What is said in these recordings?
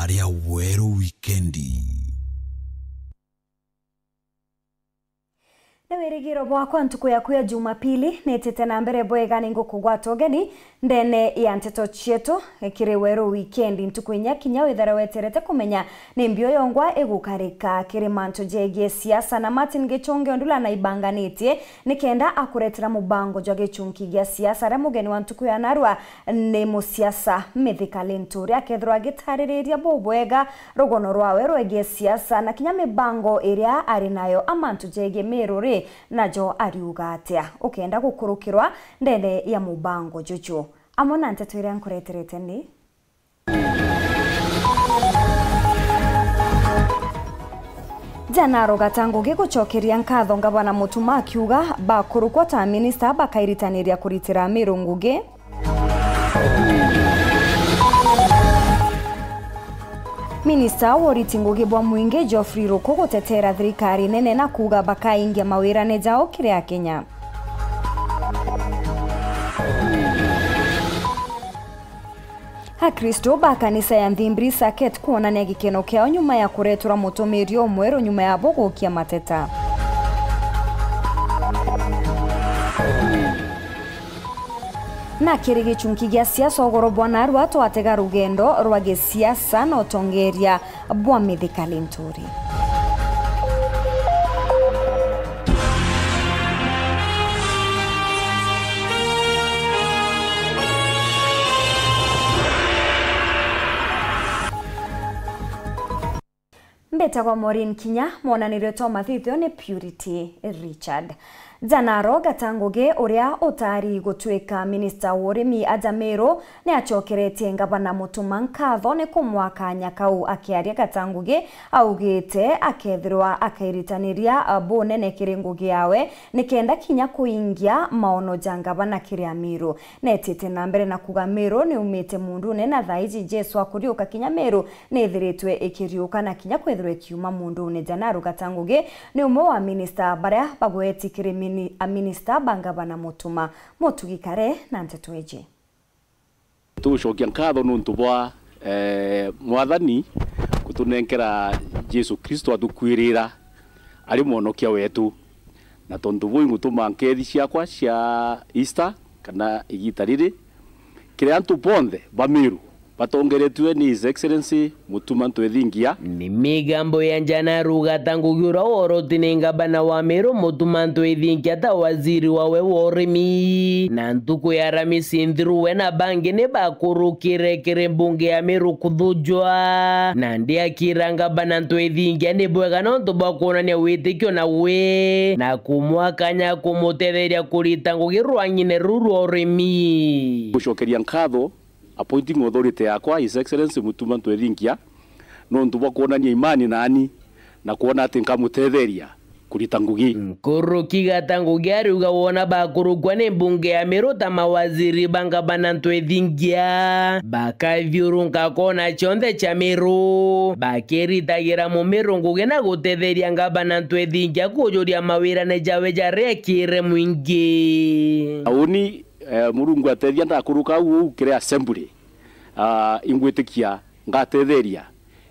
Aria Wero Weekendi. Nawerigiro bwakwa ntuku yaku ya Jumapili netete na mbere bwegani ngukugwata ogeni ndene ya nteto chietu kiri Wero Weekendi ntuku inya kinya withara weterete kumenya ni mbio yongwa egukarika kiri manto jegie siasa na Martin Gichonge ondula na ibanganitie nikenda akuretera mubango jwa gichunki gia siasa ra mugeni wa ntuku ya narwa ni musiasa Mithika Linturi akethirwa gitariria bobwega rogono rwawe rwegie siasa na kinya mibango iria ari nayo amanto jegie miruri najo ariuga atia ukenda gukurukirwa ndene ya mubango jojo amona nteto iria nkureterete ni Janaro Gatangugi gucokeria nkatho ngabana Mutuma akiuga bakurukwa ta minister bakairitanĩria kuritira Miru Ngugi. Minister Woriti Ngugi bwa Mwingi Geoffrey Ruku gutetera thirikari nene na kuga bakaingia mawirane jao kiria Kenya. Kristo ba kanisa ya Nthimbiri Saket kuonania gikeno kiao nyuma ya kuretura mutumiri omwero nyuma ya bogokia mateta. Na kiri gichunki gia siasa ogoro bwana rwato atega rugendo rwa gisiasa na otongeria bwa Mithika Linturi. Mbeta kwa Maureen Kinya monanire to mathithio ni Purity Richard. Janaro Gatangugi uria utari gutwika minister worimi Ajamero ni acokeretie ngabana Mutuma nkatho ni kumwaka nyakau akiaria Gatangugi augite akethirwa akairitanĩria bonene kiri Ngugi yawe nikenda kinya kuingia maono jangabana kiri Amiru netete na mbere na kuga Miru ni umite mundu ne na thaiji Jesu akuriuka kinya Miru ni thiritwe ikiriuka na kinya kwethirwe kiuma mundu ne. Janaro Gatangugi ni umwe wa minister baria bagwetikire a minister bangabana Mutuma motugikare na nteto eje tucokia nkatho nuntu bwa mwathani kutunenkera Jesu Kristo atukwirira ari mwonokia wetu na tondu bui ngutuma nkethi ciakwa cia Easter kana igita riri kire antu bonthe bamiru batongeretwe ni His Excellency Mutuma Ntwethingia ni migambo ya Janaro Gatangugi ura worotine ngabana wa Miru Mutuma Ntwethingia ta waziri wawe worimi na ntuku ya Ramisi Nthiruwe na bangi ni bakurukire kire mbunge ya Miru kuthujwa na ndi akira ngabana Ntwethingia ni bwega nontu bwa kuonania witikio na we na kumwakanya kumutetheria kurita Ngugi rwanyine ruru worimi gucokeria nkatho appointing authority yakwa His Excellency Mutuma Ntwethingia nontu bwa kuonania imani nani na kuona ati nkamutetheria kurita Ngugi. Nkuruki Gatangugi ariuga wona bakurukwa ni mbunge ya Miru ta mawaziri bangabana Ntwethingia bakathiurunka kona chonde cha Miru bakiritagira mu Miru Ngugi na gutetheria ngabana Ntwethingia kujuria mawirane jawe jarekire mwingi auni Murungu atethia ndakuruka u kire assembly ingwitikia ngatetheria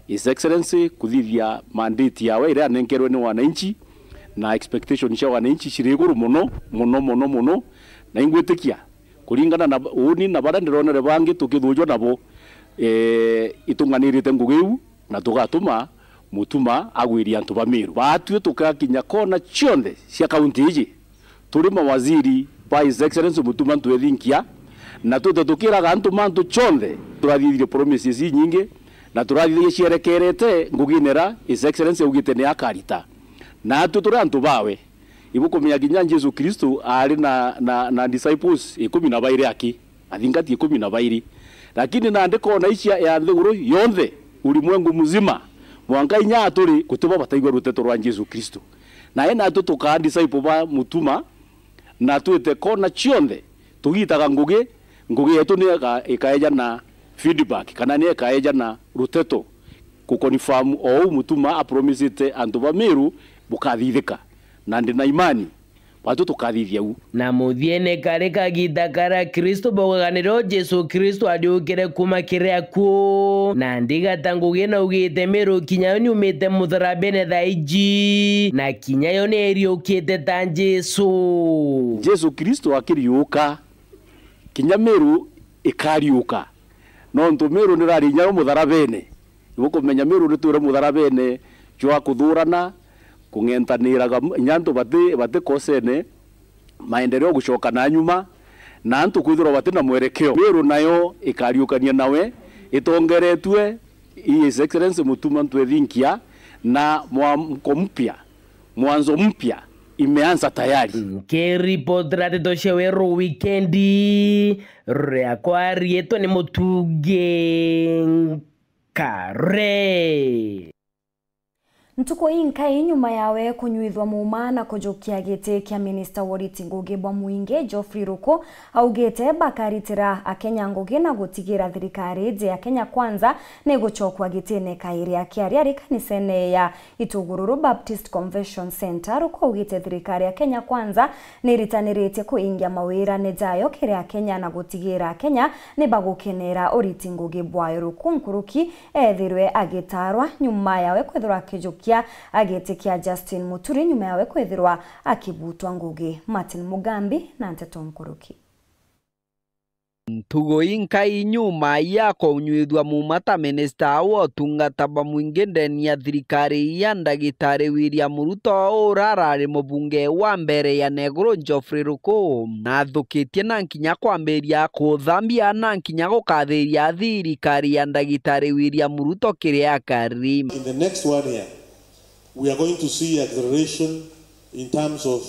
His Excellency kuthithia mandate yawe ira nenkerwe ni wananchi na expectation cia wananchi ciriguru muno na ingwitikia kuringana na uni na bara ndironere bangi tukithujwa nabo itunganirite Ngugi na tugatuma Mutuma agwiria antu ba Miru batue tukakinya kona chionde cia county iji turi mawaziri by His Excellency Mutuma Ntwethingia na tutukiraga antu mantu chonde turathithire promises nyingi na turathithie cierekerete Nguginera His Excellency ugite ni akarita na tutura antu bawe ibukumenya ginya Jesu Kristo ari na disciples 12 aki athingati 12 lakini na ndiko na icia ya thuguru yonthe ulimwengu muzima mwanga inya turi kutuba bataigwa ruteto rwa Jesu Kristo na ena tutuka disciple ba Mutuma na tuite kona chionde tugitaga Ngugi yetu ni ikaeja na feedback kana ni ikaeja na ruteto kukonfirm o Mutuma apromisite antu ba Miru bukathithika na ndi na imani watu tukathithia u na muthiene kare kagita kara Kristo boganiro Jesu Kristo adiukire kuma kiria ku na ndiga tangu gena ugite Meru kinya ni umite mutharabene thaiji na kinya yo ni eriukite ta Jesu Kristo akiriuka kinya Meru ikariuka no ntu Meru ni rarinya mutharabene ibukumenya Meru ni ture mutharabene jwa kuthurana kungentaniraga nyanto bate kosene maendeleo gushoka na nyuma na antu kwithirwa bate na mwerekeo Meru nayo ikariukania nawe itongeretwe His Excellency Mutuma Ntwethinkia na mwamko mpya mwanzo mpya imeanza tayari. Keripotra tosheweru weekendi reakwa rieto ni mutuge kare ntuko inkai nyuma yawe kunyuithwa muma na kujukia gite kia Minister Woriti Ngugi bwa Muingi Geoffrey Ruku augite bakaritira akenya Ngugi na gutigira thirikari je ya Kenya Kwanza ne guchokwa gitene kairi akiari ari kanisene ya Itugururu Baptist Convention Center. Ruku augite thirikari ya Kenya Kwanza niritanirite kuingia mawira nejayo kire ya Kenya na gutigira Kenya ne bagukenera Woriti Ngugi bwa Ruku nkuruki ethirwe agitarwa nyuma yawe kwethura kijukia agetikia Justin Muturi nyuma yawe kwethirwa akibutwa Ngugi. Martin Mugambi na Nteto Nkuruki. Tugo inkai nyuma ya kunyuithwa mumata Minister wa Tungata ba Muingi ndeni ya thirikari ya Ndagitari William Ruto urarari mubunge wa mbere ya Negro Geoffrey Ruku na thukitie na nkinya kwambiria kuthambia na nkinya gukathiria thirikari ya Ndagitari William Ruto kiria kari. In the next 1 year we are going to see acceleration in terms of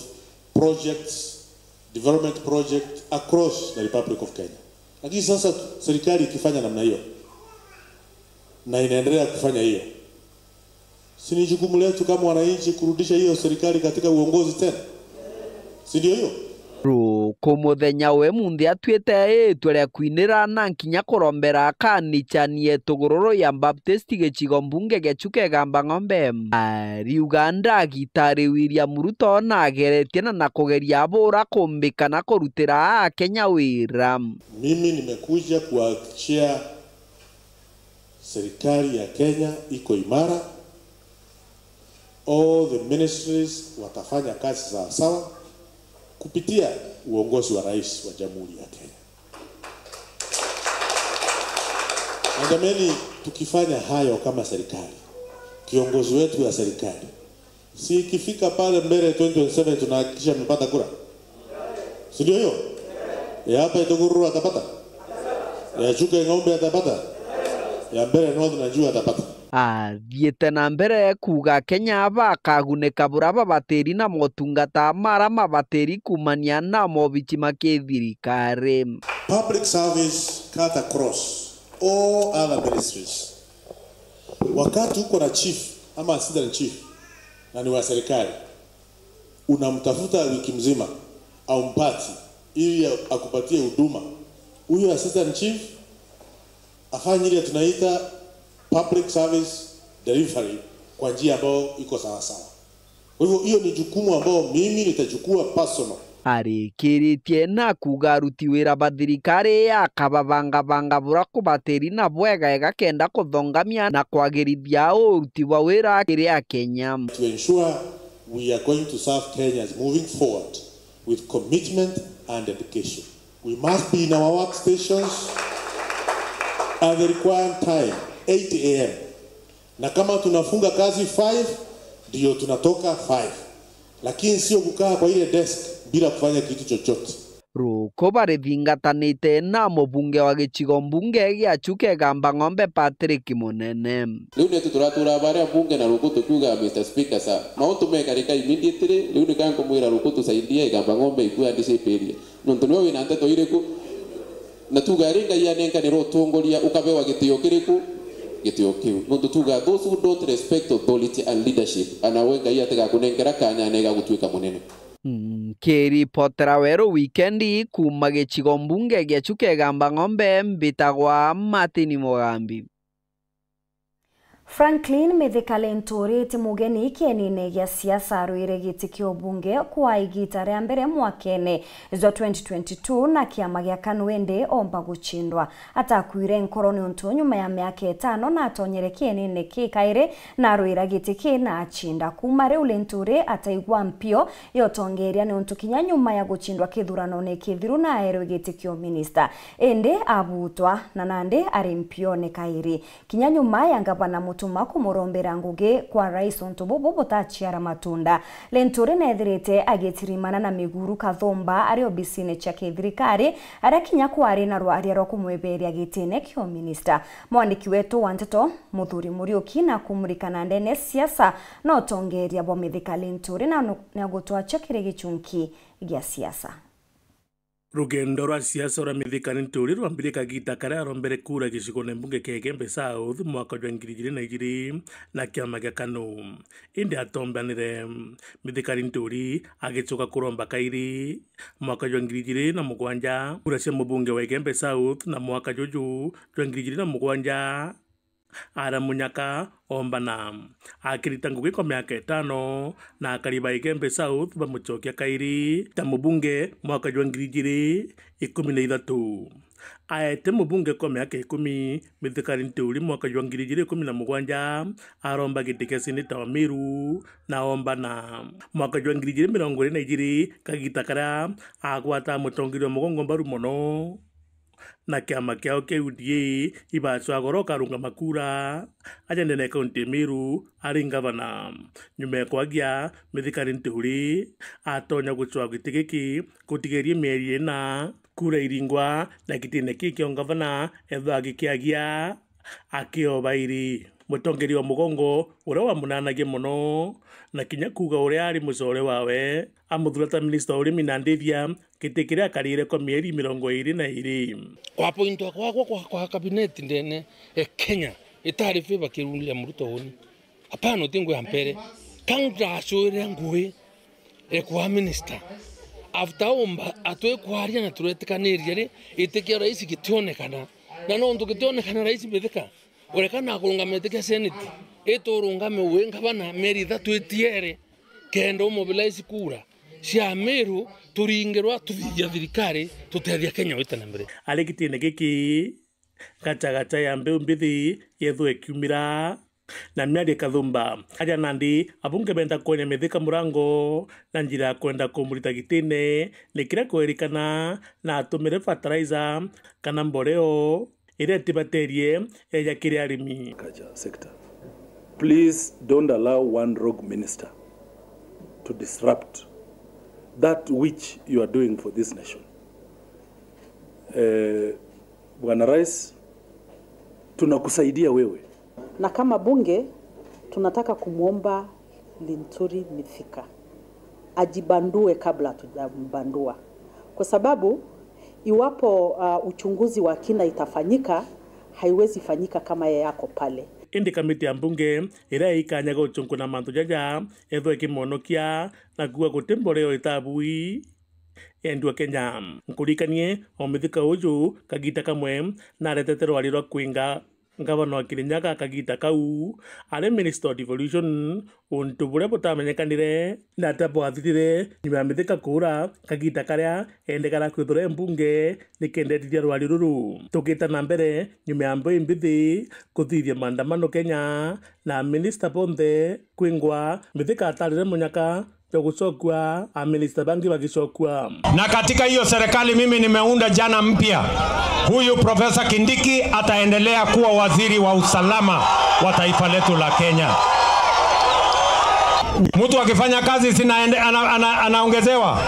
projects, development projects across the Republic of Kenya. Lakini sasa serikali ikifanya namna hiyo na inaendelea kufanya hiyo, si ni jukumu letu kama wananchi kurudisha hiyo serikali katika uongozi tena? Si ndio hiyo? Ruku muthenya we munthi atwite itwe kwinira na nkinya kurombera kanichanie Itugururu ya Baptist gicigo mbunge gechuke gamba ng'ombe Uganda Gitari William Ruto na ageretie na kugeria bora kumbika na kurutira Kenya wira. Mimi nimekuja kuhakikishia serikali ya Kenya iko imara, all the ministries watafanya kazi sawa sawa kupitia uongozi wa rais wa Jamhuri ya Kenya. Andameni, tukifanya hayo kama serikali, kiongozi wetu ya serikali, si ikifika pale mbele 2027 tunahakikisha mpata kura? Si ndio hiyo? Ya hapa Itugururu atapata? Ya Chuka Ng'ombe atapata? Ya mbele North najua atapata. Thiete na mbere kuga Kenya bakaguneka buraba bateri na motungata mara mabateri kumania na mobichi makithirikari. Public service cut across all other ministries. Wakati uko na chief ama assistant chief na ni wa serikali, unamtafuta wiki mzima au mpati ili akupatie huduma, huyo assistant chief afanye ile tunaita public service delivery kwa njia ambayo iko sawa sawa. Kwa hivyo hiyo ni jukumu ambao mimi nitachukua personal. Arikiritie na kuga aruti wira ba thirikari akababanga bura kubateri na bwega igakenda kuthongamia na kwagirithia uruti wa wira kiria Kenya. To ensure we are going to serve Kenyans moving forward with commitment and dedication. We must be in our workstations at the required time, 8 a.m. Na kama tunafunga kazi 5, ndio tunatoka 5. Lakini sio kukaa kwa ile desk bila kufanya kitu chochote. Ruko barithingatanite na mubunge wa gicigo mbunge gia Chuke gamba ng'ombe Patrick Munene. Riu ni tuturatura baria bunge na Ruku tukuga Mr Speaker sa mauntu mekarika immediately riu ni kanko mwira Ruku tusaidie gamba ng'ombe ikua disappear nontu niwe wina nteto iriku na tuga ringa ya nenka ni rotongoria ukabewa gitio kiriku gitio kiu nontu tuga those who don't respect authority and leadership anawenga iya tega kunengera kanya nega gutwika munene. Keri potera wero weekendi kuma gicigo mbunge gia Chuke gamba ng'ombe mbitagwa Martin Mugambi. Franklin Mithika Lenturi ti mugeni kienine gya siasa rwire giti kio bunge kwa igita ria mbere mwakene zo 2022 na kiama gya Kanwende omba guchindwa atakwire nkoroni untu nyuma ya miaka 5 na atonyere kienine kikaire na rwira giti kina achinda kuma riu Lenturi ataigwa mpio yotongeria ni untu kinya nyuma ya guchindwa kithurano ne kithiru na aero giti kio minister ende abutwa na nande ari mpio ne kairi kinya nyuma ya ngavana mutuma kumurombera nguge kwa rais Ontobobo botachiara matunda Lenturi nethirite agitirimana na Miguru Kathomba ari obisine cha kithirikari arakinya kwari na rwari ro kumweberia gitine kio minister mwandiki wetu Wanteto Muthuri Muriuki na kumurikana ndene siasa no tongeria bo Mithika Lenturi na gutwacha kire gichunki gya siasa. Rugendo rwa siasa rwa Mithika Lenturi rwambirika gita kare arombere kura gicigo ne mbunge kege Gembe South mwaka wa 2022 na kiama gya KANU indi atombanire Mithika Lenturi agicoka kuromba kairi mwaka wa 2007 kura cia mbunge wa Gembe South na mwaka juju 2007 ara munyaka ombana akirita ngugi kwa miaka 5 na akariba Gembe South bamuchokia kairi ta mubunge mwaka wa 2013 aete mubunge kwa miaka 10 Mithika Lenturi mwaka wa 2017 aromba giti kia seneta wa Meru na ombana mwaka wa 2022 kagita kara agwata mutongirio mugongo mbaru mono na kiama kiao kia UDA ibachwa goroka runga makura ajende na kaunti Meru ari ngavana nyume kwagia Mithika Lenturi atonya guchwa gitigiki kutigerie mieri na kura iringwa na kitine kiki ngavana etho agikiagia akio bairi mutongeri wa mugongo uria wa munanagie muno na kinya kuga uria ari mucore wawe amuthurata minister urimi na ndithia kitikiria karire kwa mieri 22 kwa pointo kwa cabinet ndene Kenya itari favor kirulia muruto honi apano tingwe ampere kanga shore ngwe kwa minister after omba atwe kwaria na turetikaniria ri itikia rais gitionekana na no ndu gitionekana rais Mithika urekana kurungamete kia senate etorungame wenga bana meri 3 etiere kendo mobilize kura cia Meru turingirwa tuthia thirikari tutethia Kenya witana mbere alikitine giki gataga ya mbeu mbithi yethu ekumira na Mnyari Kathumba aja nandi abunge benda kwenye Mithika murango na njira kwenda kumurita gitine nikira kwerikana na atumire fertilizer kana mboreo ire tibaterie eja kiri arimi sector. Please don't allow one rogue minister to disrupt that which you are doing for this nation. Bwana Rais, tunakusaidia wewe. Na kama bunge tunataka kumuomba Lenturi Mithika ajibandue kabla tujambandua, kwa sababu iwapo uchunguzi wa kina itafanyika haiwezi fanyika kama yako pale. Indi kamiti ya mbunge ira ikanyaga uchungu na mantu jaja etho ikimonokia na kuwa gutemboreo itabui endwa Kenya nkurikanie o Mithika uju kagita kamwe na retetero alirwa kwinga ngavana wa Kirinyaga kagita kau ale minister of devolution untu buria butamenyekanire na tapo athirire nyuma ya Mithika kura kagita karia endekara kwithura mbunge nikendetithia rwari ruru tukita na mbere nyuma ya mbui mbithi kuthithia maandamano Kenya na minister Bonde kwingwa Mithika atarire munyaka gusokwa minister bangi wagisokwa. Na katika hiyo serikali mimi nimeunda jana mpya. Huyu Profesa Kindiki ataendelea kuwa waziri wa usalama wa taifa letu la Kenya. Mtu akifanya kazi sina anaongezewa.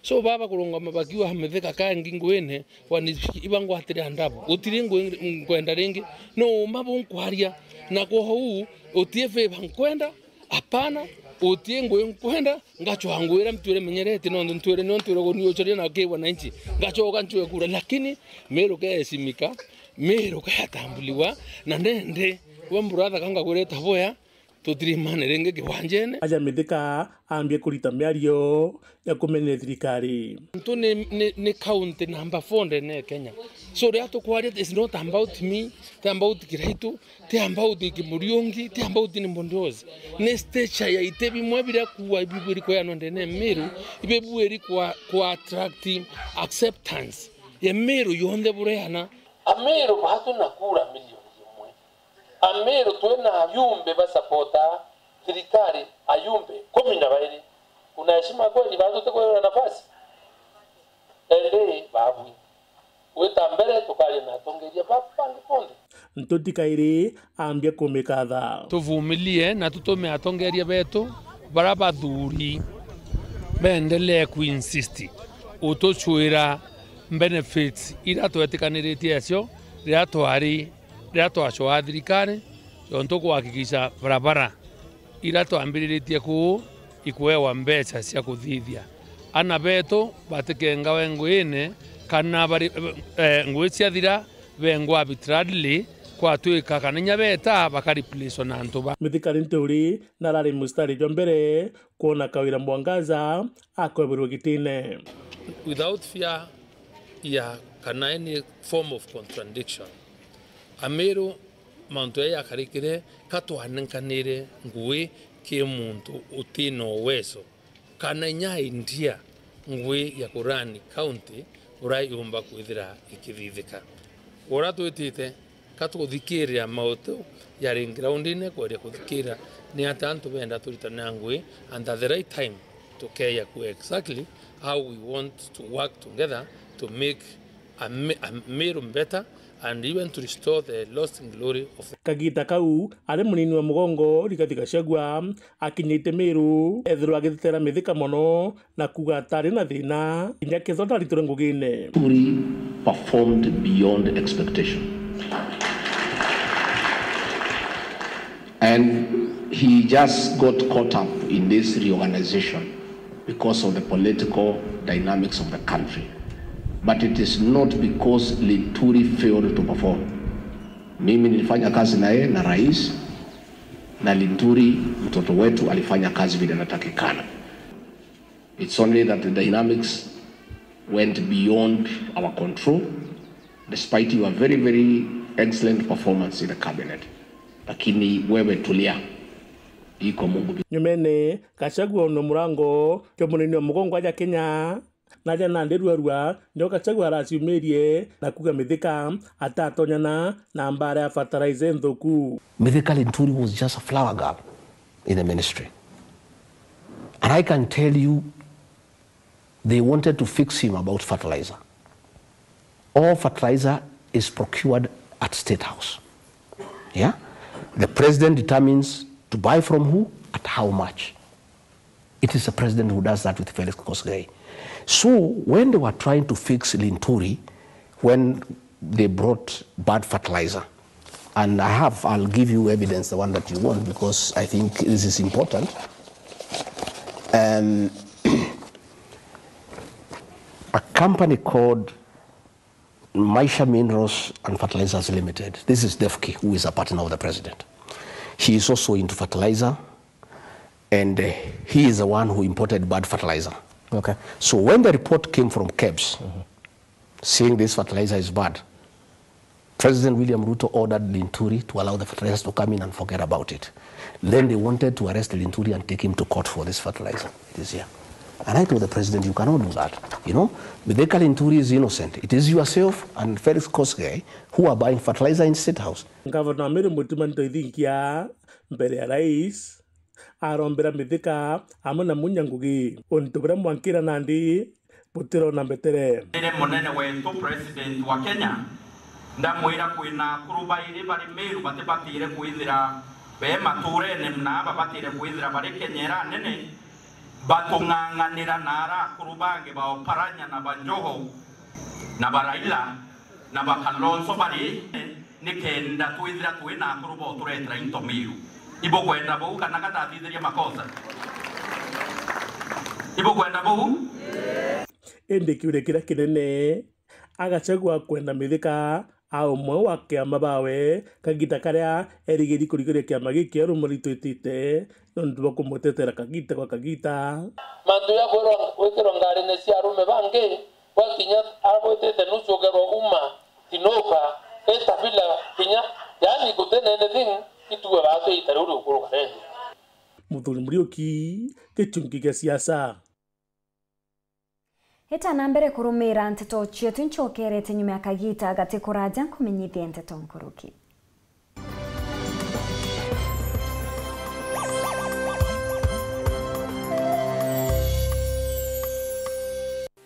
So baba kurunga mabakiwa Mithika ka ngingwene wani ibango atire andabu utiringo kwenda ringi no mabu kwaria na ko huu utiefe bankwenda apana utiengo kwenda ngacho angwira mtwire menyerete no ntwire go niyo choria na ke wananchi ngacho ganchwe kura lakini Meru ka esimika Meru ka tambuliwa na ndende wa mbrother kanga kureta boya tutirimane renge kiwanjene aja Mithika ambie kurita miario ya kumenera thirikari ntu ni county number 4 ne Kenya so ria tukwaria is not about me te about Kiraitu te about Kimuriungi te about ni Mbondozi ne stage ya itebi mwabira kuwa ibibwiri kwa ya ndene Meru ibibwiri kwa attract acceptance ya Meru yonde bureyana Ameru batu nakura milioni yimwe Ameru tuena ayumbe basapota serikali ayumbe 12 kuna heshima kweli bado tuko na nafasi ende babu weta mbele tukali na tongeria papa ndiponde Ntoti Kairi ambia kumikatha tuvumilie na tutome atongeria betu baraba thuri bendelee kuinsist utochwira benefits ira twetikaniritie acio ria twachwa thirikari yonto kuhakikisha barabara ira twambiritie ku ikuewa mbeca cia kuthithia ana beto batikenga wengwine kana bari ngwe cia thira bengwa arbitrarily kwa twika kana nyabeta bakariplace na ntuba Mithika Nturi na rari mustari jombere kuona Kawira Mwangaza akwebirwo gitine without fear ya kana any form of contradiction Ameru manto ya karikire katwanenkanire ngwe ke muntu utino weso kana nya India ngwe ya Kurani county urayumba kwithira ikithithika ora twitite katuthikiria mauto ya ring ground ine kwaria kuthikira ni atantu benda turitana ngwe and at the right time to care ku exactly how we want to work together to make Meru better and even to restore the lost glory of Kagita kau ari munini wa mugongo Rigathi Gachagua akinyite Meru ethirwa agithitera Mithika mono na kuga atari na thina inya kethonda ritore ngugine Nturi performed beyond expectation and he just got caught up in this reorganization because of the political dynamics of the country. But it is not because Linturi failed to perform. Mimi nilifanya kazi na yeye na rais na Linturi mtoto wetu alifanya kazi vile inatakikana. It's only that the dynamics went beyond our control despite your very very excellent performance in the cabinet. Lakini wewe tulia. Iko Mungu. Nyumene Gachagua no murango kyo munini wa mugongo aja Kenya naja na ndirwarua ndio Gachagua araciumirie na kuga Mithika atatonyana na mbara ya fertilizer nthuku. Mithika Linturi was just a flower girl in the ministry. And I can tell you they wanted to fix him about fertilizer. All fertilizer is procured at State House. Yeah? The president determines to buy from who, at how much. It is the president who does that with Felix Kosgei. So when they were trying to fix Linturi, when they brought bad fertilizer, and I'll give you evidence, the one that you want, because I think this is important. A company called Maisha Minerals and Fertilizers Limited. This is Defke, who is a partner of the president. He is also into fertilizer, and he is the one who imported bad fertilizer. Okay. So when the report came from KEBS, saying this fertilizer is bad, President William Ruto ordered Linturi to allow the fertilizers to come in and forget about it. Then they wanted to arrest Linturi and take him to court for this fertilizer. It is here. And I told the president, you cannot do that. You know, Mithika Linturi is innocent. It is yourself and Felix Kosgei who are buying fertilizer in State House. Governor Meru Mutumanto Idhinkia mbele ya rais arombera Mithika amona munyangugi ontubira mwankira nandi putiro na mbetere ere monene wetu president wa Kenya ndamwira kwina kuruba iri bari Meru batipatire kwithira be mature ne mnaba batire kwithira bari Kenyera nene batung'ang'anira nara kurubange ba Oparanya na Banjoho na Baraila na Bakalonzo bari nikenda twithira twina kuruba turetra into Meru ibo kwenda bo kana kata thithiria makosa ibo kwenda bo ende kiure kira kinene Agachagua kwenda Mithika au mwe wa kiama bawe kagita karia erigiri kurigire kiama giki rumuri twitite nondu bakumutetera kagita kwa kagita mandu ya gwekero ngari ne cia rume bange wakinya abotete nucugero uma tinoka eta bila kinya yani kutenene thing ituwe bato itaruri ukuru kare Muthuri Muriuki gicungi gia siasa Heta mbere kurumira nteto cietu nchokerete nyuma ya kagita gati kuraja kumenyithia nteto nkuruki.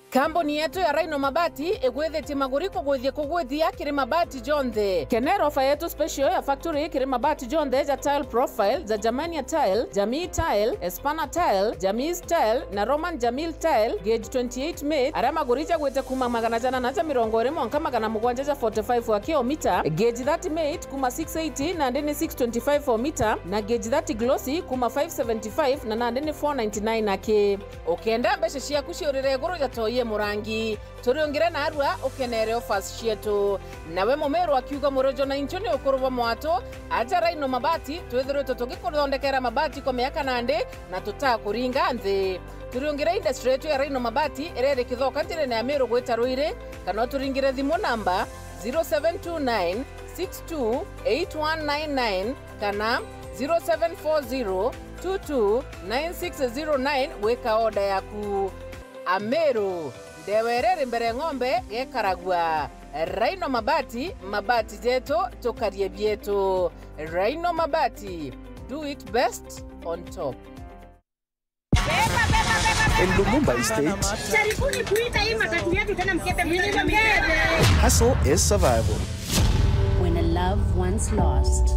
Kambuni yetu ya Rhino Mabati egwethete maguriko kugwithia kiri mabati jonthe. Kenero ofa yetu special ya factory kiri mabati jonthe ja tile profile za Germania tile, Jamii tile, Espana tile, Jamis tile na Roman Jamil tile gauge 28 made. Ara magurija gwete kuma magana jana na mirongo ire monka magana mugwanja ja 45 wa kilomita. Gauge 30 made kuma 680 na ndene 625 for meter na gauge 30 glossy kuma 575 na ndene 499 ake. Okenda beshe cia kuciorire goro ja toye murangi turiongire na arua ukenere offers cietu nawe mumeru akiuga murojo na inchoni ukuruva mwato aja Rhino Mabati twithirite tugikuthondekera mabati kwa miaka nande na tutakuringa nthi turiongire industry yetu ya Rhino Mabati irere kithoka njire na Meru gwita Ruire kana turingire thimu namba 0729 628199 kana 0740 229609 weka order yaku Ameru ndewerere mbere ng'ombe gekaragwa Rhino Mabati mabati jeto tokarie bieto Rhino Mabati do it best on top. In Lumumba Estate, hustle is survival. When a loved one's lost,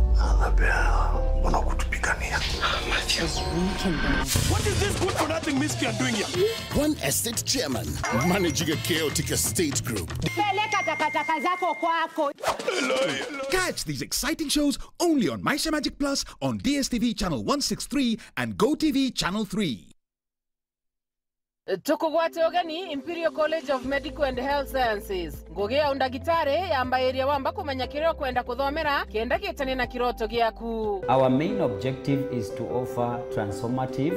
what is this good for nothing miscreant doing here? One estate chairman managing a chaotic estate group. Catch these exciting shows only on Maisha Magic Plus on DSTV channel 163 and GoTV channel 3. Tukugwate ogani Imperial College of Medical and Health Sciences. Ngogea undagitare yamba area wamba kumenya kireo kwenda kuthomera kenda getane na kiroto giaku. Our main objective is to offer transformative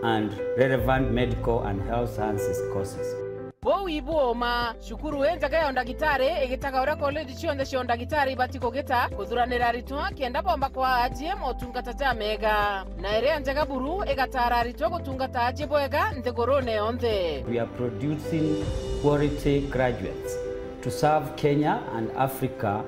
and relevant medical and health sciences courses. Bo ibuoma shukuru enjaga ya undagitare egitaka ora college chionde cia undagitare ibati kugita kuthuranira ritwa kenda bomba kwa ajie motungata ja mega na ere enjaga buru egatara ritwa gutungata ajie boega nthigurune onthe. We are producing quality graduates to serve Kenya and Africa.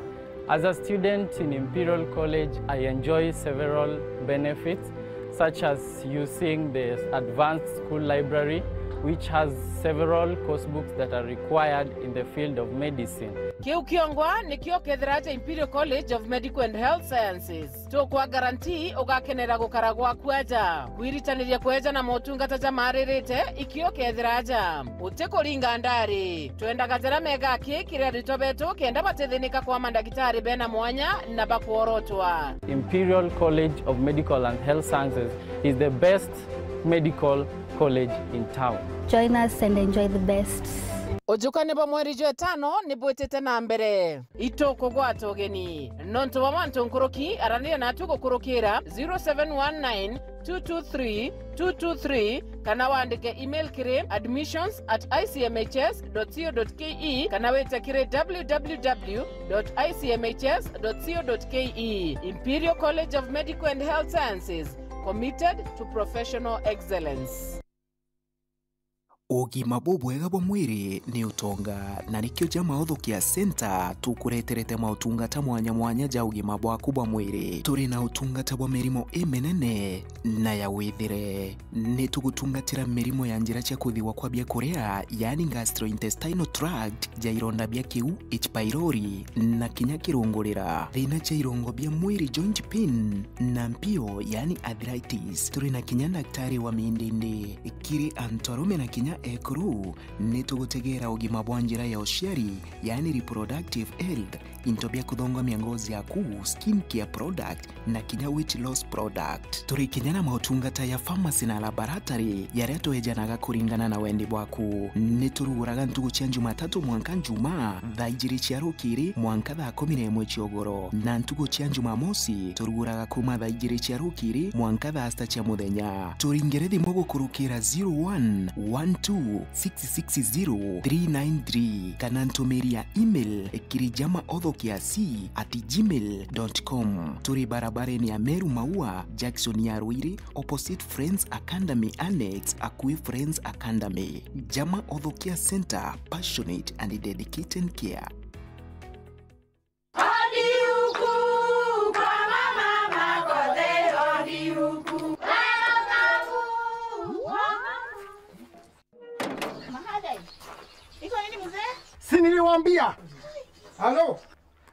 As a student in Imperial College, I enjoy several benefits such as using the advanced school library, which has several course books that are required in the field of medicine. Kiu kiongwa ni kio kethiraja Imperial College of Medical and Health Sciences. To kwa guarantee ugakenera gukaragwa kwaja. Kuiritaniria kweja na motungata ja maririte ikio kethiraja. Uteko ringa ndari. Tuenda gazera mega kire ritobeto kenda batethinika kwa mandagitari bena mwanya na bakuorotwa. Imperial College of Medical and Health Sciences is the best medical college in town. Join us and enjoy the best. Ojukane ba mweri jwe tano ni bwetete na mbere. Itoko gwato geni. Nonto wa manto nkuroki arania na tuko kurokira 0719-223-223 kana waandike email kire admissions@icmhs.co.ke kana weta kire www.icmhs.co.ke. Imperial College of Medical and Health Sciences, committed to professional excellence. Ugima bwega bwa mwiri ni utonga na nikyo jama uthukia center tukureterete mautungata mwanya mwanya ja ugima bwaku bwa mwiri. Turi na utungata bwa mirimo imenene na ya withire. Ni tugutungatira mirimo ya njira cia kuthiwa kwa bia korea, yani gastrointestinal tract, ja ironda bia kiu, H. pylori na kinya kirungurira. Thina cha irongo bia mwiri joint pain na mpio, yani arthritis. Turi na kinya daktari wa mindindi kiri antorume na kinya ekuru nitugutegera ugima bwa njira ya uciari yani reproductive health into bia kuthongomia ngozi yaku, skin care product na kinya weight loss product. Turikinyana mautungata ya pharmacy na laboratory yaria tuejanaga kuringana na wendi bwaku. Nituruguraga ntugu cia Jumatatu mwanka Njuma thaa 2 cia rukiri mwanka thaa 11 cia ugoro, na ntugu cia Jumamosi turuguraga kuma thaa 2 cia rukiri mwanka thaa 6 cia muthenya. Turingire thimu gukurukira 0112660393 kana ntumiria email kirijamaothokiasi@gmail.com. Turi barabarani ya Meru Maua, Jackson ya Ruiri, opposite Friends Academy Annex, Akui Friends Academy. Jama Othokia Center, passionate and dedicated care. Si niliwaambia? Halo?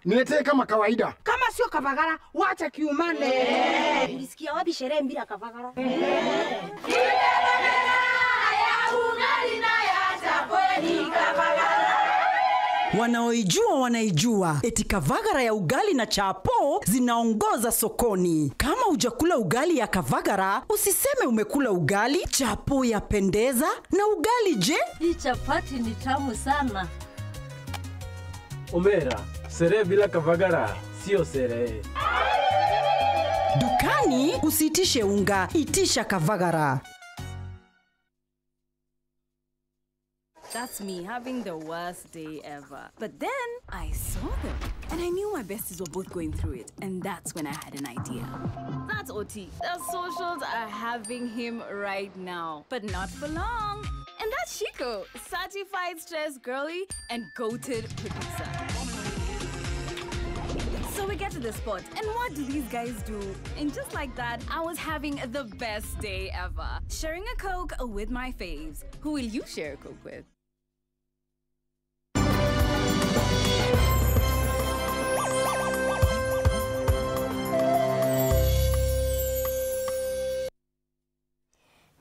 Niletee kama kawaida. Kama sio Kavagara, wacha kiumane. Ulisikia wapi sherehe bila Kavagara? Wanaoijua wanaijua, eti Kavagara ya ugali na chapo zinaongoza sokoni. Kama hujakula ugali ya Kavagara, usiseme umekula ugali. Chapo yapendeza, na ugali je? Hii chapati ni tamu sana. Omera, sherehe bila Kavagara sio sherehe. Dukani usitishe unga, itisha Kavagara. That's me having the worst day ever. But then I saw them and I knew my besties were both going through it. And that's when I had an idea. That's OT. The socials are having him right now. But not for long. And that's Chico, certified stress girly and goated producer. So we get to the spot, and what do these guys do? And just like that, I was having the best day ever. Sharing a Coke with my faves. Who will you share a Coke with?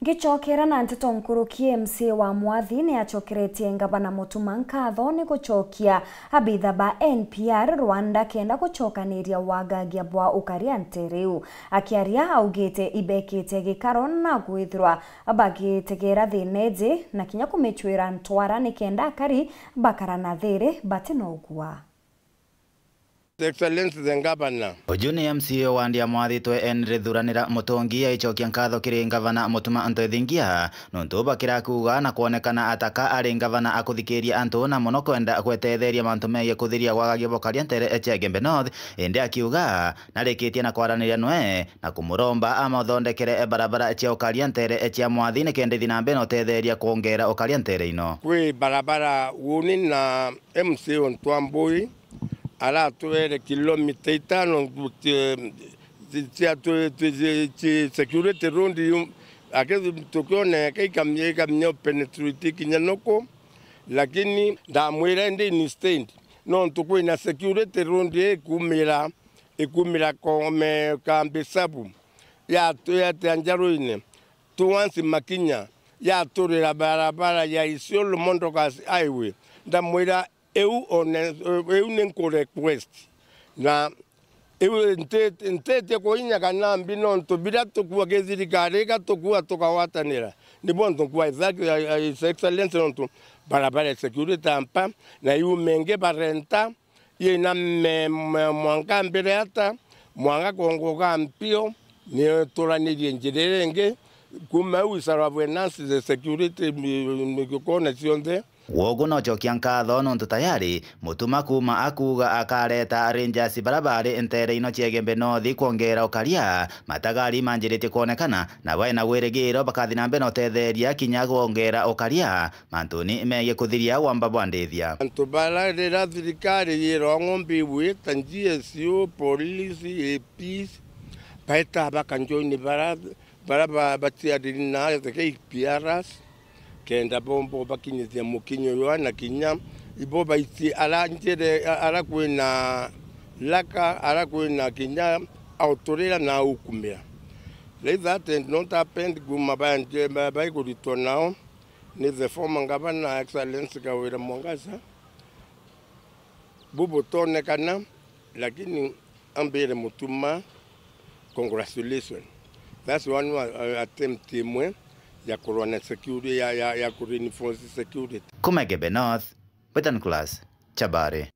Gichokera na Nteto Nkuru KMC wa Mwathi ni achokeretie ngavana Mutuma nkatho ni guchokia abitha ba NPR Rwanda kenda guchokaniria wagagia bwa ukaria nteriu. Akiaria augite ibekite gikaro na gwithirwa bagitegera thineji na kinya kumechwira ntwara ni kenda akari bakara na thiri batinogua. Excellency the Governor. Ojuni MCO wa Ndia Mwathi twe enrithuranira mutongia ichokia nkatho kiri ngavana Mutuma Antwethingia nuntu bakira kuga na kuonekana ataka ari ngavana akuthikiria antu na muno kwenda gwetetheria mantu megie kuthiria gwagagia bokaria ntere Echegembe North indi akiuga narikitie na kwaraniria nwe na kumuromba amathondekere barabara cia ukaria ntere Echia Mwathi ni kende thinambe no tetheria kuongera ukaria ntere ino kwi barabara wuni na MCO Ntwambui ala tuere kilomita 5 security round akezi tukione kamnyo penetrate kinyanoko lakini ndamwira ndi ni stand no tukwe na security round ikumira kome kambesabu ya tanjaruine tuwansi makinya ya turira barabara ya Isiolo Mondokas highway ndamwira eu nenko request na ntete ko inya kana mbino nto birato kuwa gezirikare ka to kuwa to kawatanira ni bonto kuwa His Excellency nto barabara security tampa na yu menge barenta ye na mwanga mbere hata mwanga kongo kampio ni torani njerenge kuma wisara venance the security connection there. Wogu no chokia nkatho nuntu tayari Mutuma kuma akuga akareta Rangers barabara ntere ino Echegembe North kuongera ukaria matagari manjirite kuonekana na baina wirigiro bakathinambe no tetheria kinya kuongera ukaria mantuni megie kuthiria wamba bwandithia antu bararira thirikari yiro ngombe bwe tanjie polisi APs baita bakanjoini baraba batia dinna the KPRs kenda bombo bakinyithia mukinyo yoana kinya iboba iti ala njere ala kwina laka ala kwina kinya autorera na ukumia like that and not happened guma banje bai ko ditonao ni the former governor Excellency Kawira Mwangasa bubu tone kana lakini ambele mutuma congratulations. That's one attempt timwe ya corona security ya reinforce security. Kumegebe North, Betan Class, Chabare.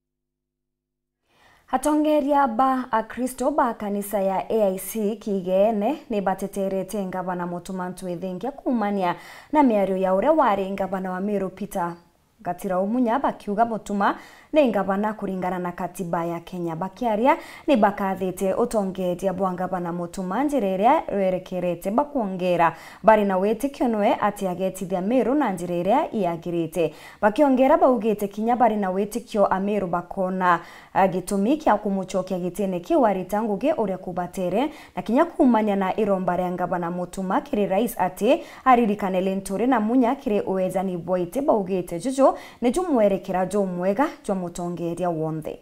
Hatongeria ba Akristo ba kanisa ya AIC Kigene ni bateterete ngavana Mutumantu Ethingia kumania na miario ya uria wari ngavana wa Meru Peter Gatira Umunya bakiuga Mutuma ni ngavana kuringana na katiba ya Kenya. Bakiaria ni bakathite utongeria bwa ngavana Mutuma njireria werekerete bakuongera bari na wetikio nwe ati agetithia Meru na njireria iagirite. Bakiongera baugite kinya bari na wetikio Ameru bakona gitumi kia kumuchokia gitene kiwari tanguge uria kubatere na kinya kumanya na iromba ria ngavana Mutuma kiri rais ati aririkane Linturi na Munya kiri uwezani boite baugite juju ni jumwerekera jo mwega jo mutongeria wonthe.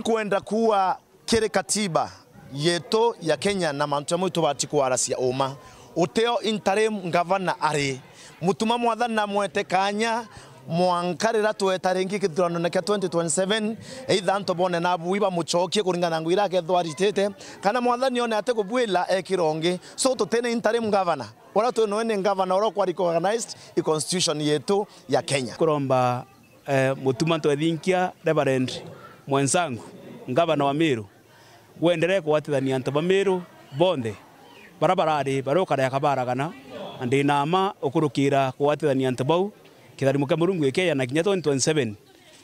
Kwenda kuwa kere katiba yeto ya Kenya na mantu mwitu batiko arasia oma uteo interim governor ari Mutuma mwathana na mwete kanya mwankarira twetarengi kithurano na 2027 either anto bone na buiba muchokie kuringana ngwira ke thwaritete kana mwathani one ate kubwila ekirongi so tutene interim governor ora tu noene governor ora kwa recognized i constitution yetu ya Kenya kuromba Mutuma Ethingia Reverend mwenzangu ngavana wa Meru wendelee kuwatithania antu ba Meru bonde barabarari barokara yakabaragana andinama ukurukira kuwatithania antu bau kitharimo kia Murungu ekeya na kinya 2027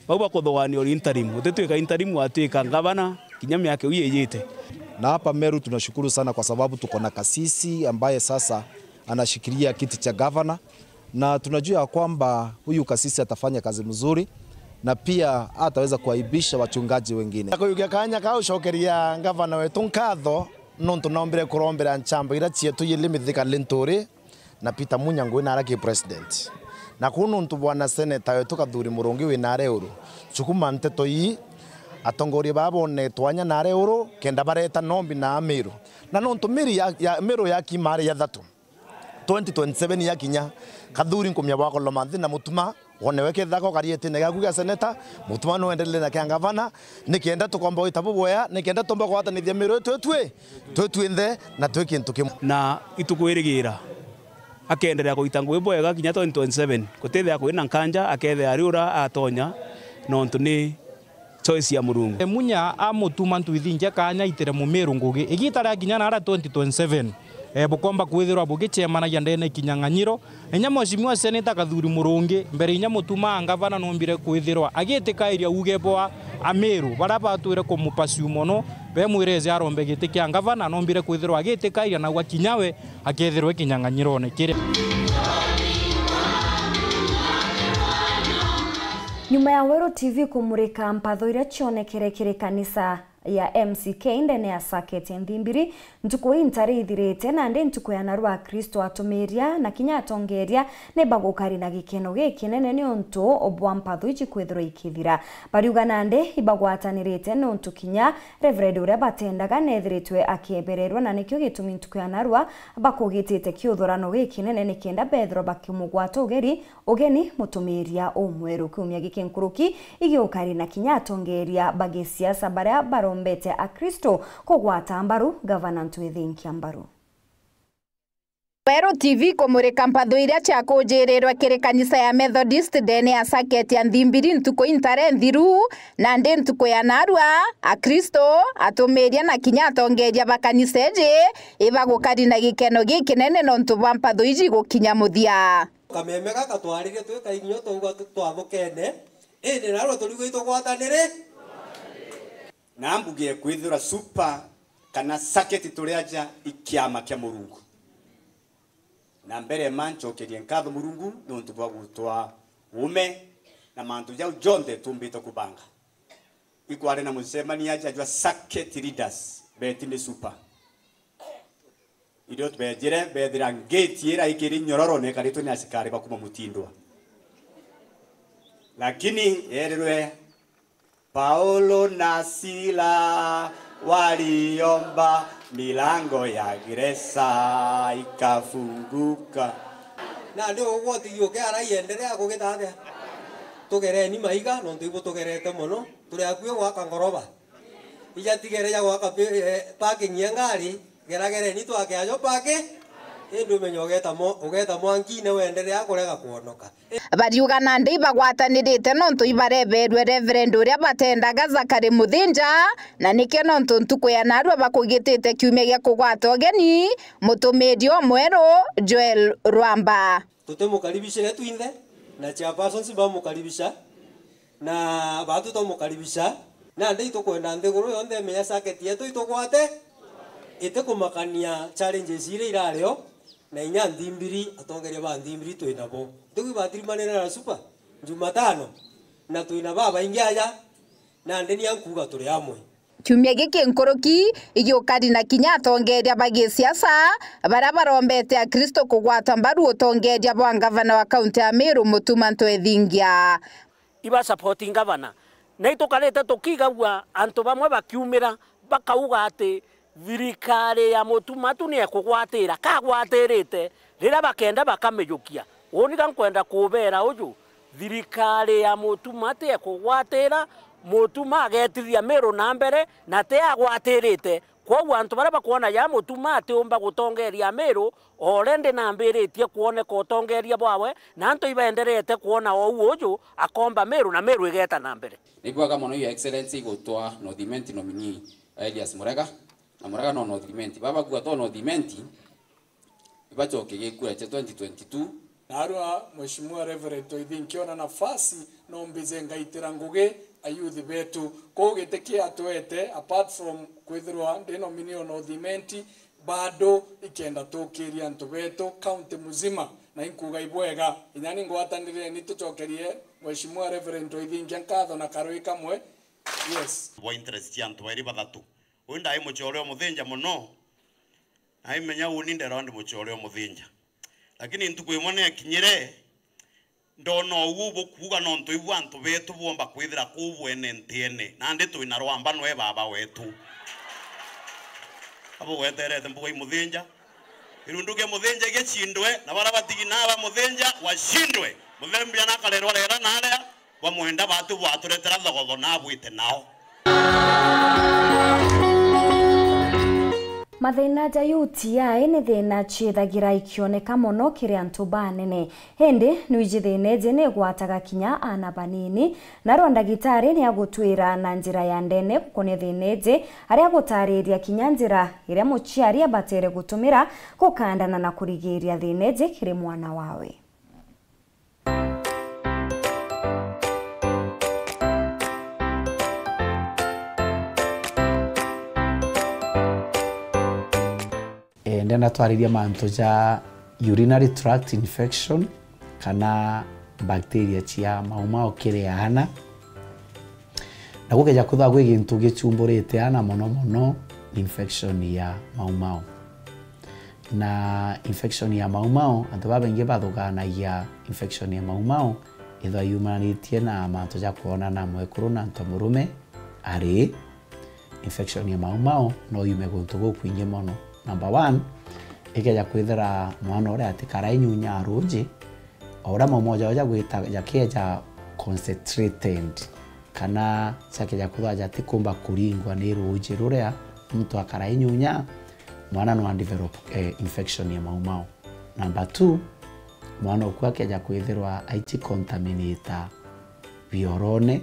bau bakuthowani ori interim utituika interim watuika ngavana kinya miaka uyeyite. Na hapa Meru tunashukuru sana kwa sababu tuko na kasisi ambaye sasa anashikilia kiti cha governor na tunajua kwamba huyu kasisi atafanya kazi mzuri na pia ataweza kuaibisha wachungaji wengine. Kuyugia kanya ka ushokeria ngavana wetu nkatho nontu nombere kurombera nchamba ira chietu yilimithika Linturi na Peter Munya ngwina araki president. Na kuno ntu bwana senator wetu Kathuri Murungi wina Areuru chukuma nteto yi atongoria babone twanya na Areuru kenda bareta nombi na Ameru. Na nontu Meru ya kimari ya thatu 2027 ya kinya Kathuri nkumya bwako lomanthi na Mutuma woneweke thako kariete ne gakuga senator Mutuma no endelele na kanga vana nikienda tukomba itabu boya nikienda tomba kwata ni Meru twetwende na twekintu kimwe na itukwirigira akendelea kuitangu bwega kinya 2027 kutethia kwina nkanja akethea riura atonya nontu ni choice ya Murungu. Munya Mutuma Ethingia kanya itere mu Meru ngugi igitara kinya na 2027 bukomba kwithirwa bugichemanagia ndene kinyang'anyiro enya mweshimiwa senator Kathuri Murungi mbere inya Mutuma ngavana nombire kwithirwa agitikairia uge bwa Ameru baraba atwire kumupasiu mono be mwireze arombe gitikia ngavana nombire kwithirwa agitikairia na gwa kinyawe akethirwe kinyang'anyiro ne kire. Nyuma ya Wero TV kumurika mpatho iria cionekere kiri kanisa ya MCK ndene ya Saket Nthimbiri ntuko intari ithirite na ndi ntuko ya narwa Kristo atumiria na kinya atongeria ne bagukari na gikeno gikinene ni onto obwa mpatho ichi kwithirwa ikithira bariuga nande ibagwatanirite no ntu kinya Reverend uria batendaga nethiritwe akiebererwa na nikyo gitumi ntuko ya narwa bakugitite kiuthurano gikinene nikenda bethro bakimugwata ugeni mutumiria omweru kumya gikenkuruki igiukari na kinya atongeria bagisiasa baria barombete Akristo kugwata mbaru gavana Ethingia mbaru. Wero TV kumurika mpatho iria cia kujirirwa kiri kanisa ya Methodist ndene ya Saket ya Nthimbiri ntuko intare nthiru na ndi ntuko ya narua Akristo atumiria na kinya atongeria bakanisa eje ibagukari na gikeno gikinene no ntu bwa mpatho iji gukinya muthia kameme gaka twarire twika inyo tuga twathukene indi narua turigwitwo gwatanire na ambugie kwithura super kana Saket turiaja ikiama kia Murungu na mbere manchokerie nkatho Murungu nontu bwa gutwa ume na mantu jau jonde tumbito kubanga ikware na musemania ajwa Saket leaders betine super idio twejire bethira gate ira ikiri nyororo ne karito ni asikari bakuma mutindwa lakini ererwe Paulo na Sila waliomba milango ya gereza ikafunguka na ndio ugoti yuke araiendelea kugitathia tugere ni maiga no ndigo tugerete muno turi akuye gwaka ngoroba ija tigere ya gwaka parking yengari geragere ni twake ajo pake indu menyo ugeta mwankine wendelea kurega kuonoka bariuga na ndi bagwatanirite nontu ibareberwe reverend uria batendaga Zakari Muthinja na nikio nontu ntuku ya narua bakugitite kiumia gia kugwata ogeni mutumiri omweru Joel Rwamba tutemukaribishire twinthe na chairperson sibamukaribisha na batu tomukaribisha na ndi tukwenda nthiguru yonthe meya saketi yetu itugwate itekumakania challenges ile irareo na inya ndimbiri atongeria ba ndimbiri twinabo ndigu batirimanira na super Jumatano na twina baba ingiaja na ndeni yankuga turi amwe kiumia giki nkuruki igiukari na kinya atongeria bagisiasa bara barombete a Kristo kugwata mbaru utongeria bwa gavana wa kaunti ya Meru Mutuma Ntwethingia iba supporting gavana na itukarete tukigagwa antu bamwe bakiumira bakauga ati thirikari ya Mutuma tu ni ekugwatira kagwatirite rira bakenda bakameyukia woniga nkwenda kubera uju thirikari ya Mutuma ti ekugwatira Mutuma agetithia Meru na mbere na te agwatirite kwoguo antu bara bakuona ya Mutuma ati umba gutongeria Meru already na mbiritie kuoneka utongeria bwawe na antu ibenderete kuona uju akomba Meru na Meru igeta na mbere nibwaga mono ya excellency gutwa Northimenti nominee Elias Murega na Murega no Northimenti baba gwa Northimenti ibachoke gikura cha 2022 narua mheshimiwa Reverend Toithinkiona nafasi nombize ngaitira nguge ayuthi betu kogete atwete apart from kwithirwa ndenominio Northimenti bado ikenda tukiria antu betu county muzima na inkuga ibwega inyani ngwatanire ni tucokerie mheshimiwa Reverend Toithinkia nkatho na karoi kamwe yes wa interest ya antu bari bathatu wenda ai muchoreo Muthinja muno ai menya uni ndero ndi muchoreo Muthinja lakini ntuku imone akinyire ndono ubu kuga no ntu ibu antu betu bomba kwithira kubwene ntiene na ndi twina Rwamba nwe baba wetu abo weterete mbuga Muthinja irunduke Muthinja igechindwe na bara batigi naba Muthinja washindwe muthembia na karerwa rera naria bamwenda batu baturetera thogotho na bwite nao mathina ja UTI ni thina chithagira ikioneka muno kiri antu banene hindi nuiji thina iji ni gwataga kinya ana banini na ro ndagitari ni agutwira na njira ya ndene kukone thina iji aria gutariria kinya njira iria muciari abatere gutumira kukandana na kurigiria thina iji kiri mwana wawe ndena twariria mantu ja urinary tract infection kana bacteria cia maumao kireana na gukeja kutha gwi gintu gicumburite ana muno infection ya maumao na infection ya maumao antu babengi bathuganagia infection ya maumao itha yumanitie na mantu ja kuona na mwekuru na antu murume ari infection ya maumao no yume guntu gukwingi muno number 1 ikeja kwithira mwana ore ati karainyunya arunji ora mmoja waja gwita jakeja concentrated kana chakeja kuthaja ati kumba kuringwa ni runji ruria mtu akarainyunya mwana no develop infection ya maumao number 2 mwana ukwa keja kwithirwa aichi contaminate biorone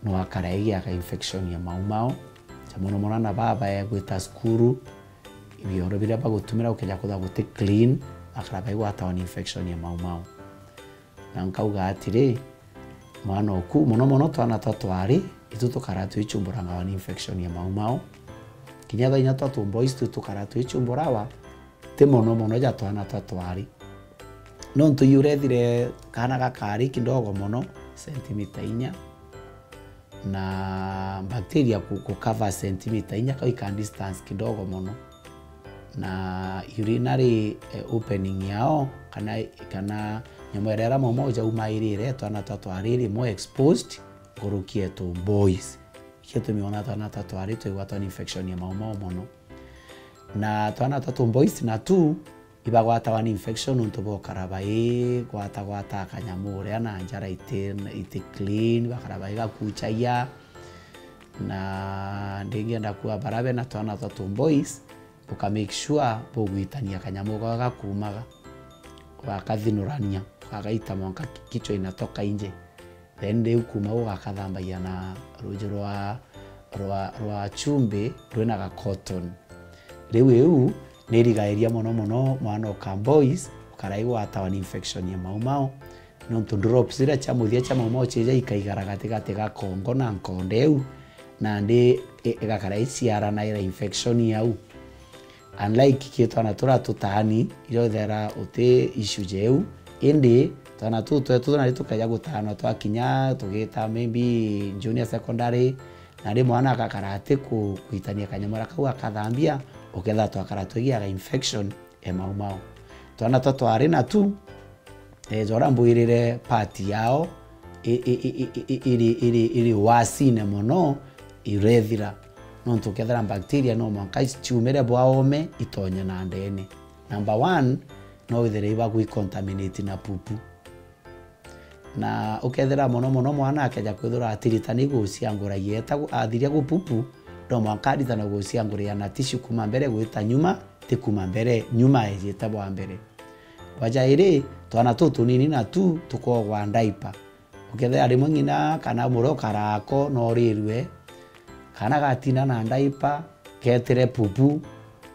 no akaraigia ka infection ya maumao chamuno mwana na baba ya gwita skuru ibioro biria bagutumira ukeja kutha guti clean akaraba igwata on infection ya maumao na nkauga atiri mwana oku muno twana twari itu tukaratu ichumburanga on infection ya maumao kinya thaina twatu boys tukaratu ichumburawa te muno ja twana twari no ntu yurethire kana gakari kidogo muno sentimita 4 na bacteria ku cover sentimita 4 kwa ikan distance kidogo muno na urinary opening yao kana nyamwerera moja umairire twana twatwariri mo exposed gurukie to boys kieto miona twana twatwari twigwatwa infection ya maumao muno na twana boys na tu iba gwata one infection unto bo karabai gwata kanyamure na njara ite clean bakarabai gakucha ya na ndingenda kuwa barabe na twana to boys uka make sure bo gwitania kanyamu gakumaga wakathinurania wagaita monka kichwa inatoka nje then de ukuma ugakathambia na rujo rwa chumbe rwena ga cotton riu nirigairia mono mwana oka boys ukaraigwa ata one infection ya maumao no to drops ira cha muthia cha maumao cheja ikaigara gatigati ga kongo na nkondeu na ndi igakaraiciara na ira infection yau unlike kitwana tutani iro thera uti issue jeu indi twana tutona tukaya gutana twakinya tugita maybe junior secondary na ndi mwana akakarate kuitania kanyamara kau akathambia uketha twakaratugia infection emaumao twana twari na tu jora mbuirire party yao iri wasine mono irethira no tukethera bacteria no manka chumere bwaome itonya na ndene. Number 1 no ithere iba contaminate na pupu na ukethera mono mwana akaja kwithura atiritani guciangura yeta athiria gupupu no manka ritana guciangura ya na tissue kuma mbere gwita nyuma tikuma mbere nyuma yeta bwa mbere waja ire twana tutu nini na tu tukogwa diaper ukethera rimwe ngina kana muro karako no rirwe kana gatina na diaper ketere pupu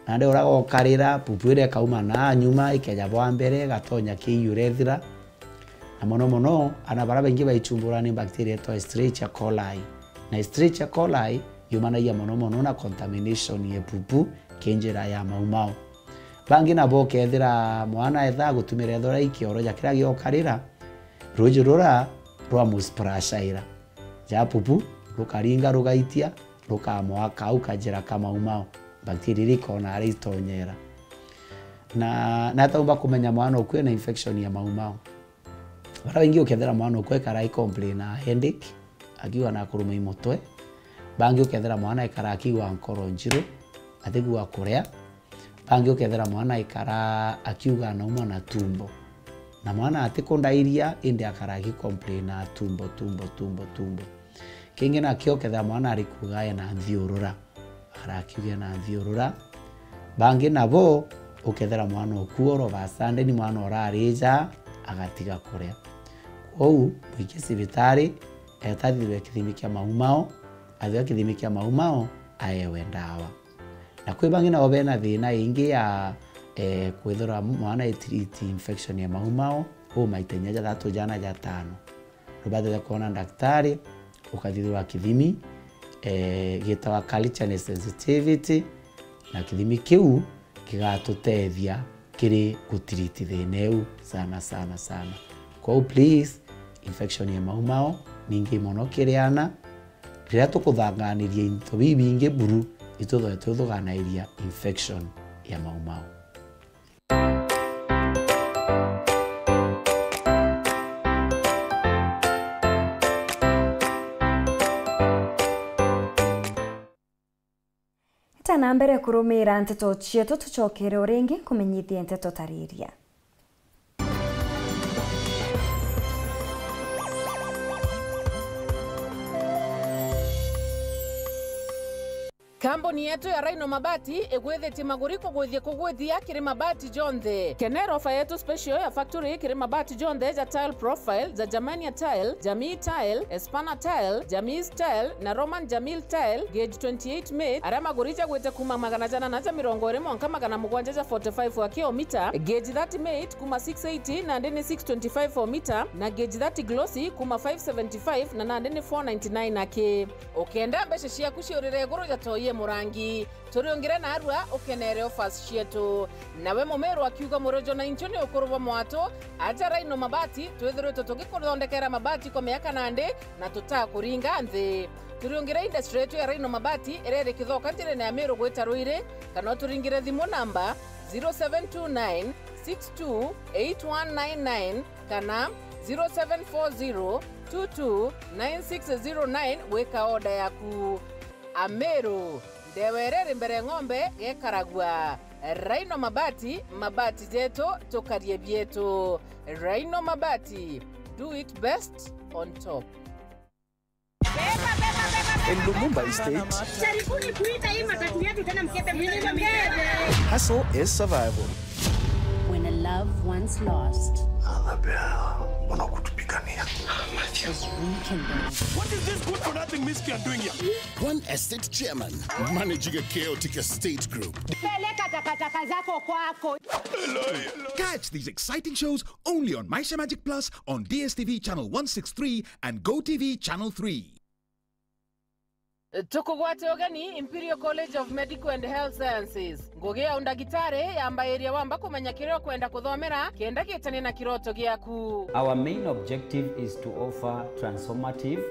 na ndio urago karira pupu ire kauma na nyuma ikeja bwa mbere gatonya ki urethra na mono ana baraba ingi baichumbura ni bacteria to Escherichia coli na Escherichia coli yumana ya mono na contamination ye pupu kenjera ya maumao bangi na bo kethira mwana etha gutumira thora ikioro jakira gyo karira rujurura rwa musprashaira ja pupu rukaringa rugaitia rukamwaka ukajira kama umao bacteria liko na ritonyera na taumba kumenya mwana ukwe na infection ya maumao bara wengi ukethera mwana ukwe karai complain na headache akiwa na kuruma imotwe bangi ukethera mwana ikara akiwa nkoro njiro atigwa korea bangi ukethera mwana ikara akiuga na umwa na tumbo na mwana atikonda iria indi akara aki complain na tumbo kingi na kio kethera mwana arikuga na thiurura arakiuga na thiurura bangi nabo ukethera mwana okuoro basande ni mwana orarija agatiga korea ou wiki sibitari etathirwe kithimi kia maumao athia kithimi kia maumao aewe ndawa na kwi bangi na obena thina ingi ya kwithura mwana treat infection ya maumao o maitenya ja 3 jana ja 5 rubadha kuona daktari ukathirwa kithimi gitawa culture sensitivity na kithimi kiu kigatutethia kiri gutreat thineu sana kwa please infection ya maumao ningi mono kiriana rira tukuthanganiria into bibinge buru ituthuganairia infection ya maumao. Tana mbere kurumira nteto cietu tucokere uringi kumenyithia nteto tariria. Kambuni yetu ya Rhino Mabati igwithiti maguriko kugwithia kiri mabati jonthe. Kenero ofa yetu special ya factory kiri mabati jonthe ja tile profile za Germania tile, Jamii tile, Espana tile, Jamis tile na Roman Jamil tile gauge 28 made ara magurija gwite kuma magana jana na 745 wa kilomita, gauge 30 made kuma 680 na ndeni 625 for meter na gauge 30 glossy kuma 575 na ndeni 499 ake. Okenda mbeshe cia kuciurire guru ya toye murangi turiongire na arua ukenere offers cietu nawe mumeru akiuga murojo na inchoni ukuruba mwato aja Rhino Mabati twithirwe tugikuthondekera mabati kwa miaka nande na tutakuringa nthi. Turiongire industry yetu ya Rhino Mabati irere kithoka ntire na Meru gwita Ruire kana turingire thimu namba 0729 628199 kana 0740 229609 weka order yaku. Ameru ndewerere mbere ng'ombe gekaragwa Rhino Mabati, mabati zetu tukarie bietu. Rhino Mabati, do it best on top. In Lumumba Estate, hustle is survival. When a loved one's lost, What is this good for nothing miscreant doing here? One estate chairman managing a chaotic estate group. Catch these exciting shows only on Maisha Magic Plus on DSTV channel 163 and GoTV channel 3. Tukugwate ogani Imperial College of Medical and Health Sciences. Ngogea undagitare yamba area wamba kumenya kireo kwenda kuthomera kenda gitane na kiroto giaku. Our main objective is to offer transformative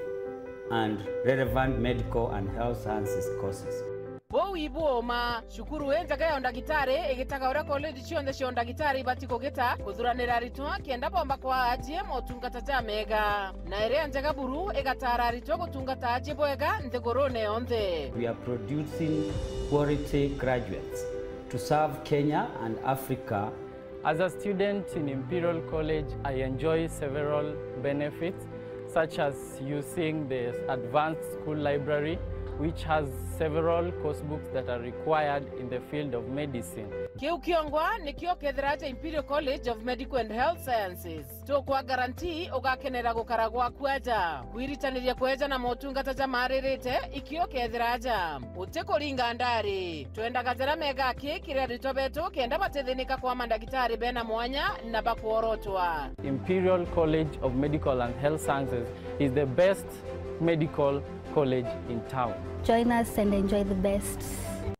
and relevant medical and health sciences courses. Bo ibuoma shukuru enjaga ya undagitare egitaga ora college chionde cia undagitare batiko gita kuthuranira ritwa kenda bomba kwa ajie motungata ja mega na ere enjaga buru egatara ritwa gutungata ajie boega nthigurune yonthe. We are producing quality graduates to serve Kenya and Africa. As a student in Imperial College, I enjoy several benefits, such as using the advanced school library, which has several course books that are required in the field of medicine. Kiu kiongwa ni kio kethiraja Imperial College of Medical and Health Sciences. To kwa guarantee ugakenera gukaragwa kwaja. Kuiritaniria kweja na motungata ja maririte ikio kethiraja. Uteko ringa ndari. Tuenda gazera mega kiria ritobeto kenda batethinika kwa mandagitari bena mwanya na bakuorotwa. Imperial College of Medical and Health Sciences is the best medical college in town. Join us and enjoy the best.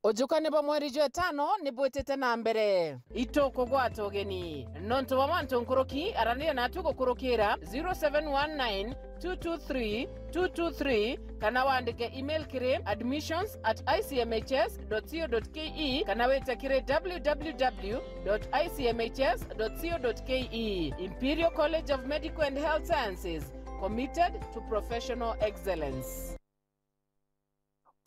Ojukane ba mweri jwe tano ni bwetete na mbere. Itoko gwato geni. Nonto wa manto nkuroki arania na tuko kurokira 0719-223-223 kana waandike email kire admissions@icmhs.co.ke kana wete kire www.icmhs.co.ke. Imperial College of Medical and Health Sciences, committed to professional excellence.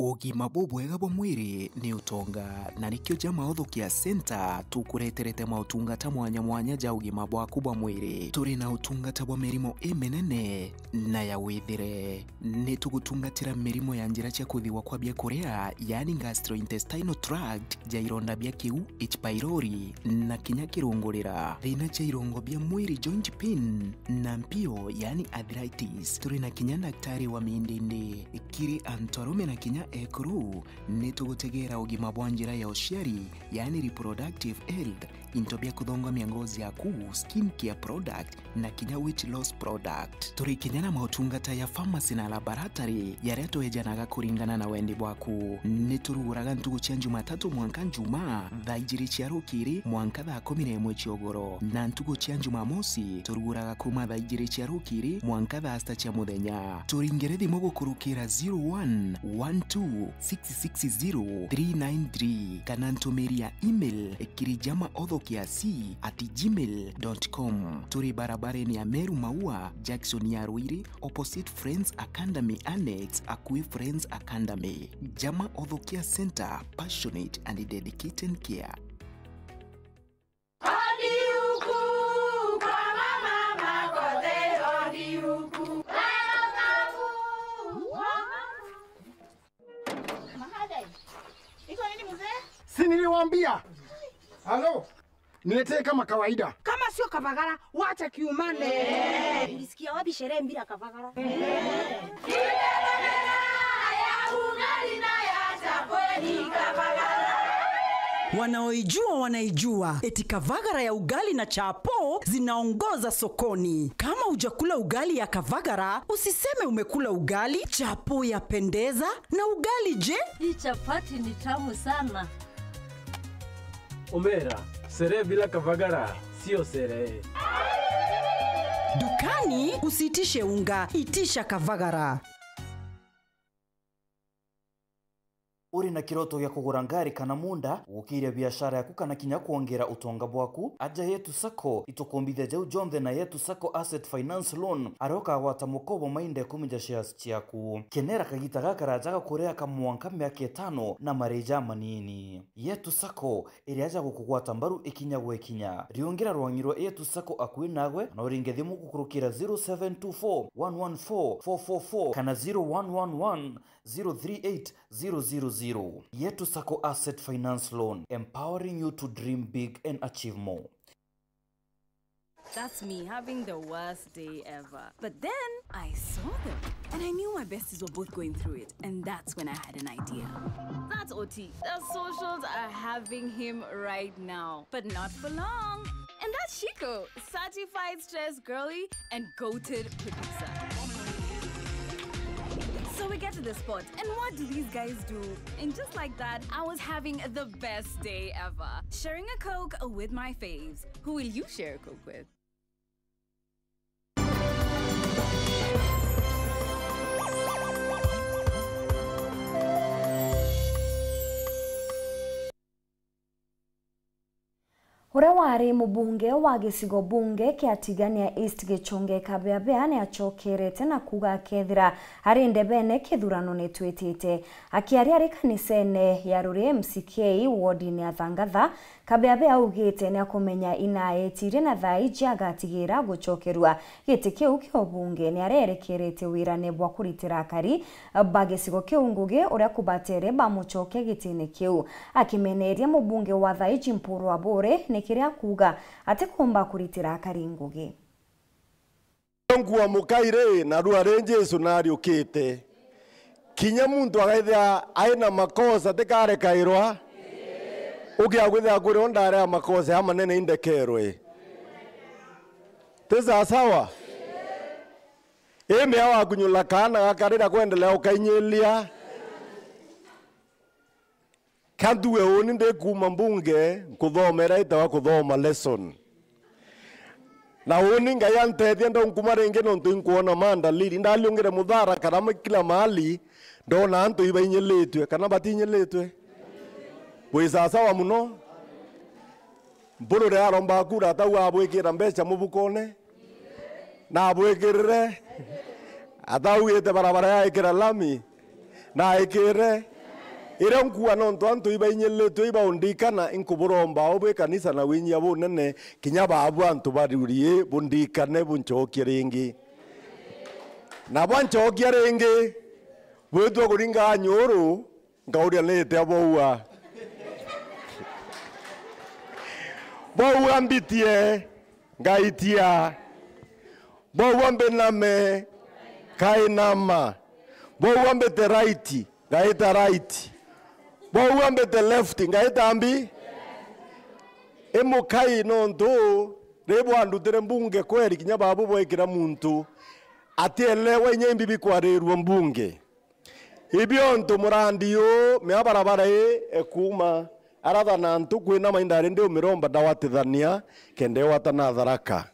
Ugima bwega bwa mwiri ni utonga na nikio jama othukia center tukureterete mautungata mwanya mwanya ja ugima bwaku bwa mwiri. Turi na utungata bwa mirimo emenene na ya withire. Ni tugutungatira mirimo ya njira cia kuthiwa kwa bia korea, yani gastrointestinal tract, ja ironda bia kiu, H. pylori na kinya kirungurira. Thina cha irongo bia mwiri joint pain na mpio, yani arthritis. Turi na kinya daktari wa mindindi kiri antorume na kinya ekuru. Ni tugutegera ugima bwa njira ya uciari, yani reproductive health, into bia kuthongomia ngozi yaku, skin care product na kinya weight loss product. Turi kinya na mautungata ya pharmacy na laboratory yaria twejanaga kuringana na wendi bwaku. Ni turuguraga ntugu cia Jumatatu mwanka Njuma thaa 2 cia rukiri mwanka thaa 11 cia ugoro, na ntugu cia Jumamosi turuguraga kuma thaa 2 cia rukiri mwanka thaa 6 cia muthenya. Turingire thimu gukurukira 0112660393 kana ntumiria email kirijamaothokiasi@gmail.com. Turi barabarani ya Meru Maua, Jackson ya Ruiri, opposite Friends Academy Annex, Akui Friends Academy. Jama Othokia Center, passionate and dedicated care. Si niliwaambia? Halo? Niletee kama kawaida. Kama sio kavagara, wacha kiumane. Ulisikia wapi sherehe bila kavagara? Wanaoijua wanaijua, eti Kavagara ya ugali na chapo zinaongoza sokoni. Kama hujakula ugali ya Kavagara, usiseme umekula ugali. Chapo yapendeza na ugali je? Hii chapati ni tamu sana. Omera, sherehe bila Kavagara sio sherehe. Dukani usitishe unga, itisha Kavagara. uri na kiroto gya kugura ngari kana munda gukiria biashara yaku kana kinya kuongera utonga bwaku aja Yetu Sacco itukumbithia jau jonthe na Yetu Sacco Asset Finance Loan aroka gwata mukobo mainde kumija shares ciaku kenera kagita gakarajaga kurea kamwanka miaka 5 na mareja manini. Yetu Sacco iri aja gukugwata mbaru ikinya gwekinya riongera rwangirwa Yetu Sacco akui nagwe na uringe thimu gukurukira 0724 114 444 kana 0111 038 000. Yetu Sacco Asset Finance Loan, empowering you to dream big and achieve more. That's me having the worst day ever. But then I saw them and I knew my besties were both going through it. And that's when I had an idea. That's OT. The socials are having him right now. But not for long. And that's Chico, certified stress girly and goated producer. So we get to the spot, and what do these guys do? And just like that, I was having the best day ever. Sharing a Coke with my faves. Who will you share a Coke with? Uria wari mubunge wa gicigo bunge kia Tigania East Gichunge Kabeabea ni acokerete na kuga kethira hari ndebene kithurano ni twitite akiaria ri kanisene ya Ruri MCK wardini ya Thangatha Kabeabea ugite ni akumenya inaetire na thaiji agatigira gucokerwa giti kiu kio bunge ni arerekerete wirane bwa kuritira akari bagicigo kiu ngugi uria kubatere bamucoke gitini kiu akimeneria mubunge wa thaiji Mpuru Abure ni kiria kuga ate kumba kuritira akari ngugi ngwa mukaire na ruare Jesu nari ukite kinya muntu agaithia aina makosa tekare kairwa ugia gwithia kuri ondare makosa ama nene indekerwe teza sawa eme awa kunyula kana gakarira kwendelea ukainyelia kanduwe oni ndekuma mbunge kuthomera itawa kuthoma lesson na oni ngai antethia ndo nkuma renge no ntu nkuona mandaliri ndaliongere muthara karama kila mahali ndona antu ibainyeletwe kana batinyeletwe bwisa sawa muno mburu ria aromba kura tau abwikira mbeca mubukone na abwikirire atau yete barabara ya ikira lami na ikire ira nkuwa no ntu antu ibainyeletwe ibaundikana inkuburomba obwe kanisa na winyia bunene kinya babu antu bariurie bundikane bunchokie ringi na bwanchokie ringi bwetwa kuringa nyoro ngauria nete aboua boua mbitie ngaitia boua mbename kainama boua mbete right ngaita right boua mbete left ngaita ambi emukai nonto rebo andutere mbunge kweri kinya babu boikira muntu atielewe nyembi bikwarerwa mbunge ibyo nto murandiyo meabarabara ekuma aratha na ntu kwina maindare ndio miromba dawatithania kende watana Tharaka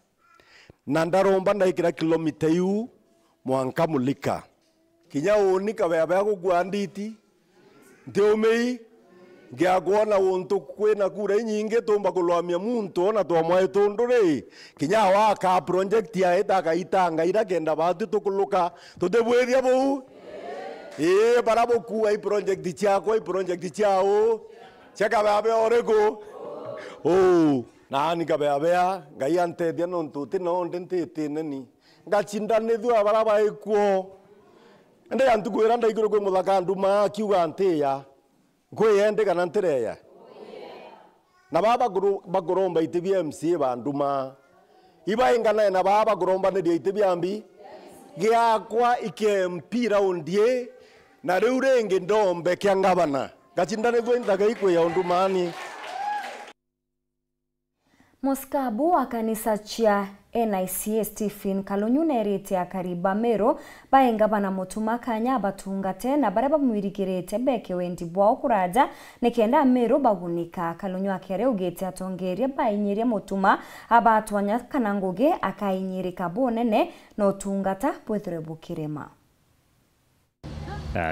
na ndaromba ndaikira kilomita yu mwanka mulika kinya uni Kabeabea gukua nditi ndio mei ngiagona wontu kwina kura nyinge tumba kulwamia muntu ona twamwae tundure kinya waka project ya etaka itanga ira kenda batu tukuluka tutebweria bou barabo kuwa i project chako i project chao chaka Kabeabea orego na ni Kabeabea ngai antethia no ntuti no ndentete neni ngachindane thua baraba ikuo ende antukwira ndaiguru kwe muthaka nduma kiuga ntia kwiyende kana ntireya na baba bagoromba itibia MCA banduma iba ingana na baba goromba ne itibia mbi giakwa ike mpira ondie na riu renge ndombe kya ngabana gachindane thwe ndaga ikwe ya ondumani Muskabu wa kanisa chia NICA Stephen Kalonyunerete akariba mero baenga bana mutuma kanya batungate na baraba mwirigirete beke wendi bwa kuraja nekenda mero bagunika Kalonyu akere ugete atongeria bainyirie mutuma abatwanya kanangoge akainyirika bonene no tungata bwethre bukirema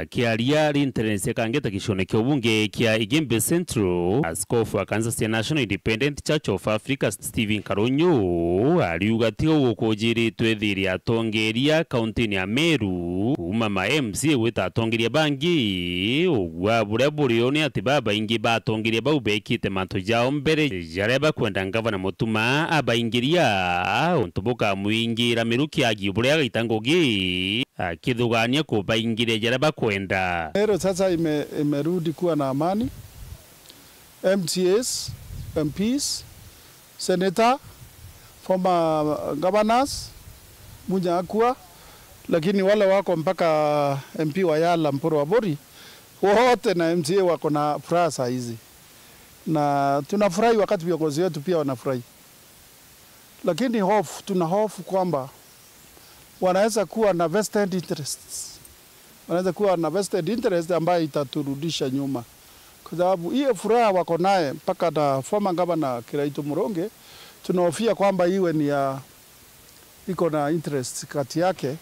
kiaria internet kangeta kishone kya ubunge kya Igembe Central, askofu wa Kansas National Independent Church of Africa Stephen Karonyo aliugatio gukujiritwe thiri atongeria kaunti ya Meru kuma ma MC wita atongeria bangi ugwa buria burio ni ati baba ingi batongeria bau bekite mantu jao mbere jareba kwenda ngavana Mutuma abaingiria ontubuka muingira Meru kiagi buria gitangogi kidhugania kubaingiria jareba kwenda. Meru sasa imerudi kuwa na amani. MCAs, MPs, senator, former governors, muja akua, lakini wale wako mpaka MP wa Yala Mporo wa Bori, wote na MCA wako na furaha saa hizi. Na tunafurahi wakati viongozi wetu pia wanafurahi. Lakini tuna hofu kwamba wanaweza kuwa na vested interests. Wanaweza kuwa na vested interest ambayo itaturudisha nyuma. Kwa sababu hiyo furaha wako naye mpaka na former governor Kiraitu Muronge, tunahofia kwamba iwe ni ya iko na interest kati yake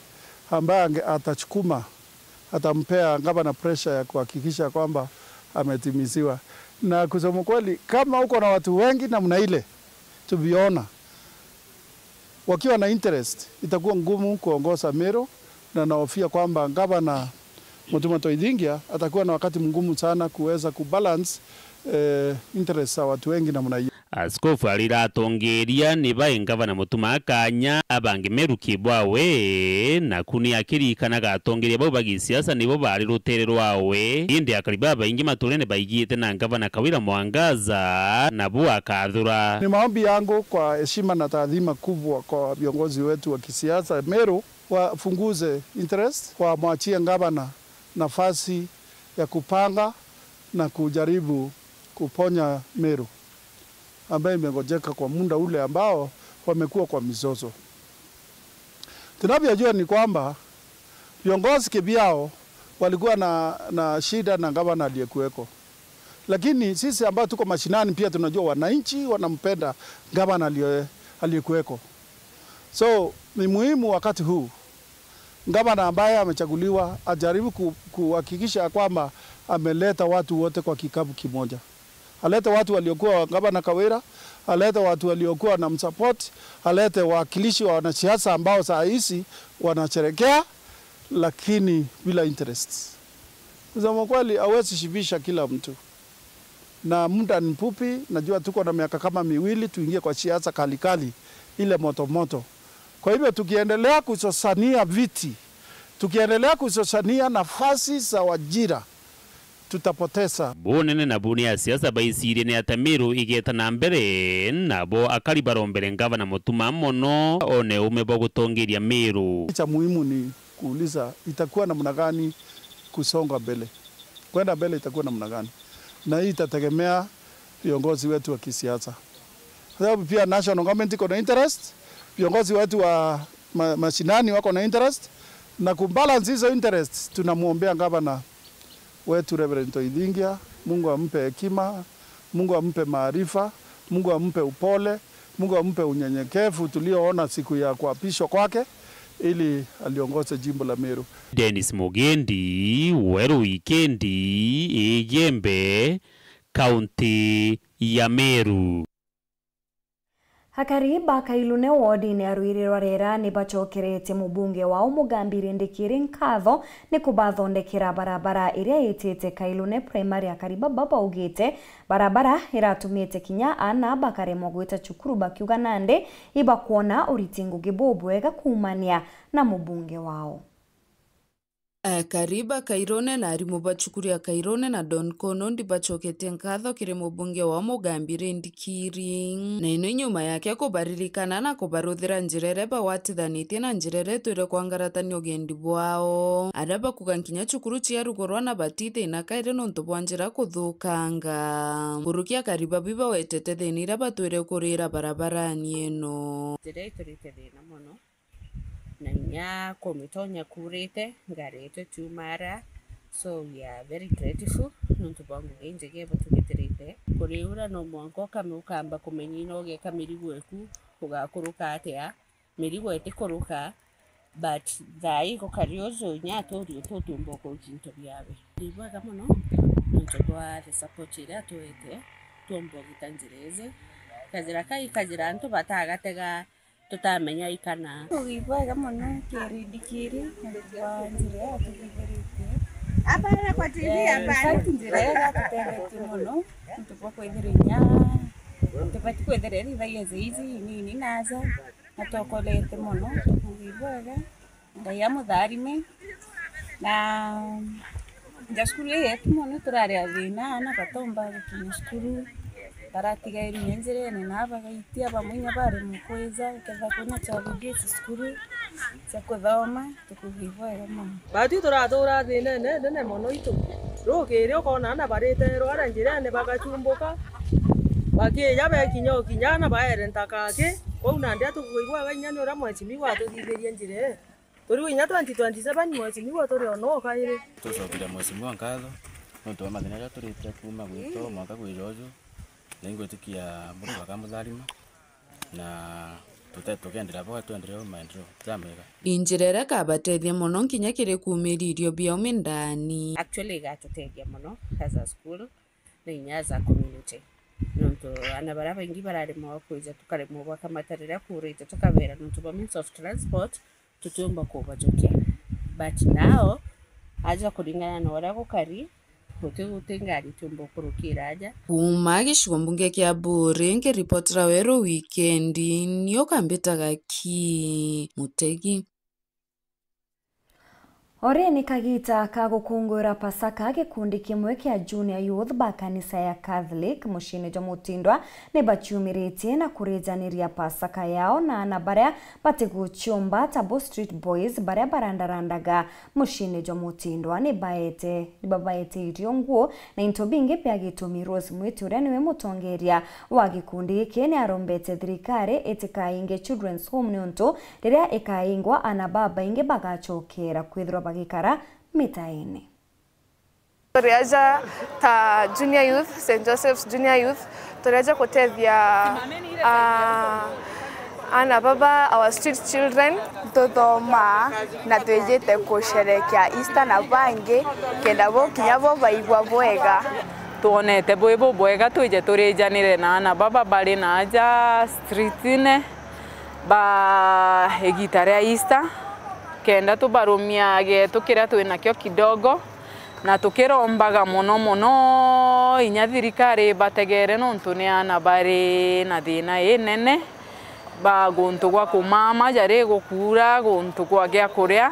ambaye atachukuma, atampea governor pressure ya kuhakikisha kwamba ametimiziwa. Na kusema kweli, kama uko na watu wengi namna ile tubiona wakiwa na interest, itakuwa ngumu kuongoza Meru, na naofia kwamba governor Mutuma Toithingia atakuwa na wakati mgumu sana kuweza kubalance interest za watu wengi namna hiyo. Askofu aliratongeria ni ngavana Mutuma akanya abange Meru kibwawe na kuni akirikana gatongeria bau bagisiasa nibo bari rutere rwawe indi akaribaba ingi maturene baigite na ngavana Kawira Mwangaza na bu akathura. Ni maombi yangu kwa heshima na taadhima kubwa kwa viongozi wetu wa kisiasa Meru wafunguze interest, kwa mwachie ngavana nafasi ya kupanga na kujaribu kuponya Meru ambaye imegojeka kwa muda ule ambao wamekuwa kwa mizozo. Tunavyojua ni kwamba viongozi kibiao walikuwa na shida na gavana aliyekuweko. Lakini sisi ambao tuko mashinani pia tunajua wananchi wanampenda gavana aliyekuweko. So ni muhimu wakati huu gavana ambaye amechaguliwa ajaribu kuhakikisha kwamba ameleta watu wote kwa kikapu kimoja. Alete watu waliokuwa gavana Kawira, alete watu waliokuwa na msupport, alete wakilishi wa wanasiasa ambao saa hizi wanacherekea lakini bila interests. Kusema kweli hawezi shibisha kila mtu. Na muda ni mfupi, najua tuko na miaka kama 2 tuingie kwa siasa kalikali ile moto. Kwa hivyo tukiendelea kusosania viti, tukiendelea kusosania nafasi za wajira, tutapoteza. Bunene na buni ya siasa baisiri ni atamiru igeta na mbere nabo akari barombere ngavana Mutuma mono one umebo gutongeria Meru. Cha muhimu ni kuuliza itakuwa namna gani kusonga mbele. Kwenda mbele itakuwa namna gani? Na hii itategemea viongozi wetu wa kisiasa. Kwa sababu pia national government iko na interest, viongozi wetu wa mashinani wako na interest, na kubalance hizo interests tunamuombea gavana wetu Reverend Toithingia, Mungu ampe hekima, Mungu ampe maarifa, Mungu ampe upole, Mungu ampe unyenyekevu tulioona siku ya kuapishwa kwake ili aliongoze jimbo la Meru. Dennis Mugendi, Weru Wikendi, Igembe, kaunti ya Meru. Hakari Bakailune wodi ni aruirirwa rera ni bacokerete mubunge wao Mugambire Ndikiri nkatho ni kubathondekera barabara iria yitite Kailune primary akariba baba ugite barabara iratumite kinya ana bakaremwo gwita cukuru bakiuga nande iba kuona uritingu gibobwega kumania na mubunge wao. Kariba Kairone na arimu bachukuri ya Kairone na Don Kono ndi bachokete nkatho kiri mubunge wa Mugambire Ndikiri na ino nyuma yake kubaririkana na kubaruthira njirere bawatithanitie na njirere twire kwangaratania ugendi bwao araba kugankinya cukuru cia rugorwa na batite ina kaire nontu bwa njira kuthukanga burukia Kariba biba wetete thinira batwire kurira barabarani ino njira iturite thina muno na nya komitonya kurite ngarete tumara, so we are very grateful nontu bwangu genjege batugeterite kuriura no mwanko kame ukamba kumenyina ogeka mirigo eku ugakuruka atia mirigo etikuruka but thai ko kariozo nyato rio to tumbo ko kinto biabe libwa kama no ntobwa the support ira toete tumbo gitanjireze kazira kai kazira nto batagatega tutamenya ikana libwa kama no kiridikiri kwa njira tukigerite abara kwa TV abara njira tutende mono ntobwa kwa idirinya tupati kwa idiri thaiya zizi nini naza atokolete mono libwaga ndayamu dharime na jaskuru yetu mono turare avina na batomba kinya skuru baratiga irinzire ne nabaga itia bamunya bare mukweza kaza kuna chabuge skuru chakodoma tukuvivora mono bati turatora thine ne mono itu rokere ukona na barete rwara njira ne bagachumbuka bakiya bekinyo kinyana baere ntakake Ona ndia tukuigwa ganyanya ura mwezi wa tuthitheria njire. Turi winya 2027 mwezi wa turi ono kaire. Tucokire mwezi wa ngatho. No tuwa mathina ya turi tia kuma gwito mwaka gwijojo. Nengo tikia muri wa kamutharima. Na tugendera bwa twendere maendeleo jamega. Injirera kabatethia muno nkinya kiri kumiririo bia umindani. Actually gatuteithia muno as a school na inyaza community. Nonto ana baraba ingi barari mwa kuja tukaremo bwa kamatarira kurite tukabera nonto ba means of transport tutumba kubajokia but now aja kuringana na wara gukari gutengari tumbo kurukira aja kuma gicigo mbunge kia Buri ngiripotera wero weekend niyo kambitaga ki Mutegi. Ore ni kagita ka gukungura Pasaka gikundi kimwe kia Junior Youth ba kanisa ya Catholic mushini jo Mutindwa ne baciumiritie na kurejaniria Pasaka yao na ana baria batiguchumba Tabo Street Boys baria barandarandaga mushini jo Mutindwa ni babaete irio nguo na into bingi pia gitumi Rose Mwitu uria niwe mutongeria wa gikundi iki ni arombete thirikari itikainge children's home nionto riria ikaingwa ana baba inge bagachokera kwithirwa bagikara mitaini. Turiaja ta Junior Youth, St. Joseph's Junior Youth, turiaja kutethia ana baba our street children tuthoma na twejete kusherekea Easter na bangi kenda bo kinyabo baigwa bwega tuonete bwebo bwega tuje turejanire na ana baba bali na aja streetine ba egitare Easter kenda tubarumiage tukira twina kyo kidogo na tukirombaga muno inya thirikari bategere nontu ni ana bari na thina inene ba guntu gwa kumama jare gukura guntu gwa gya kuria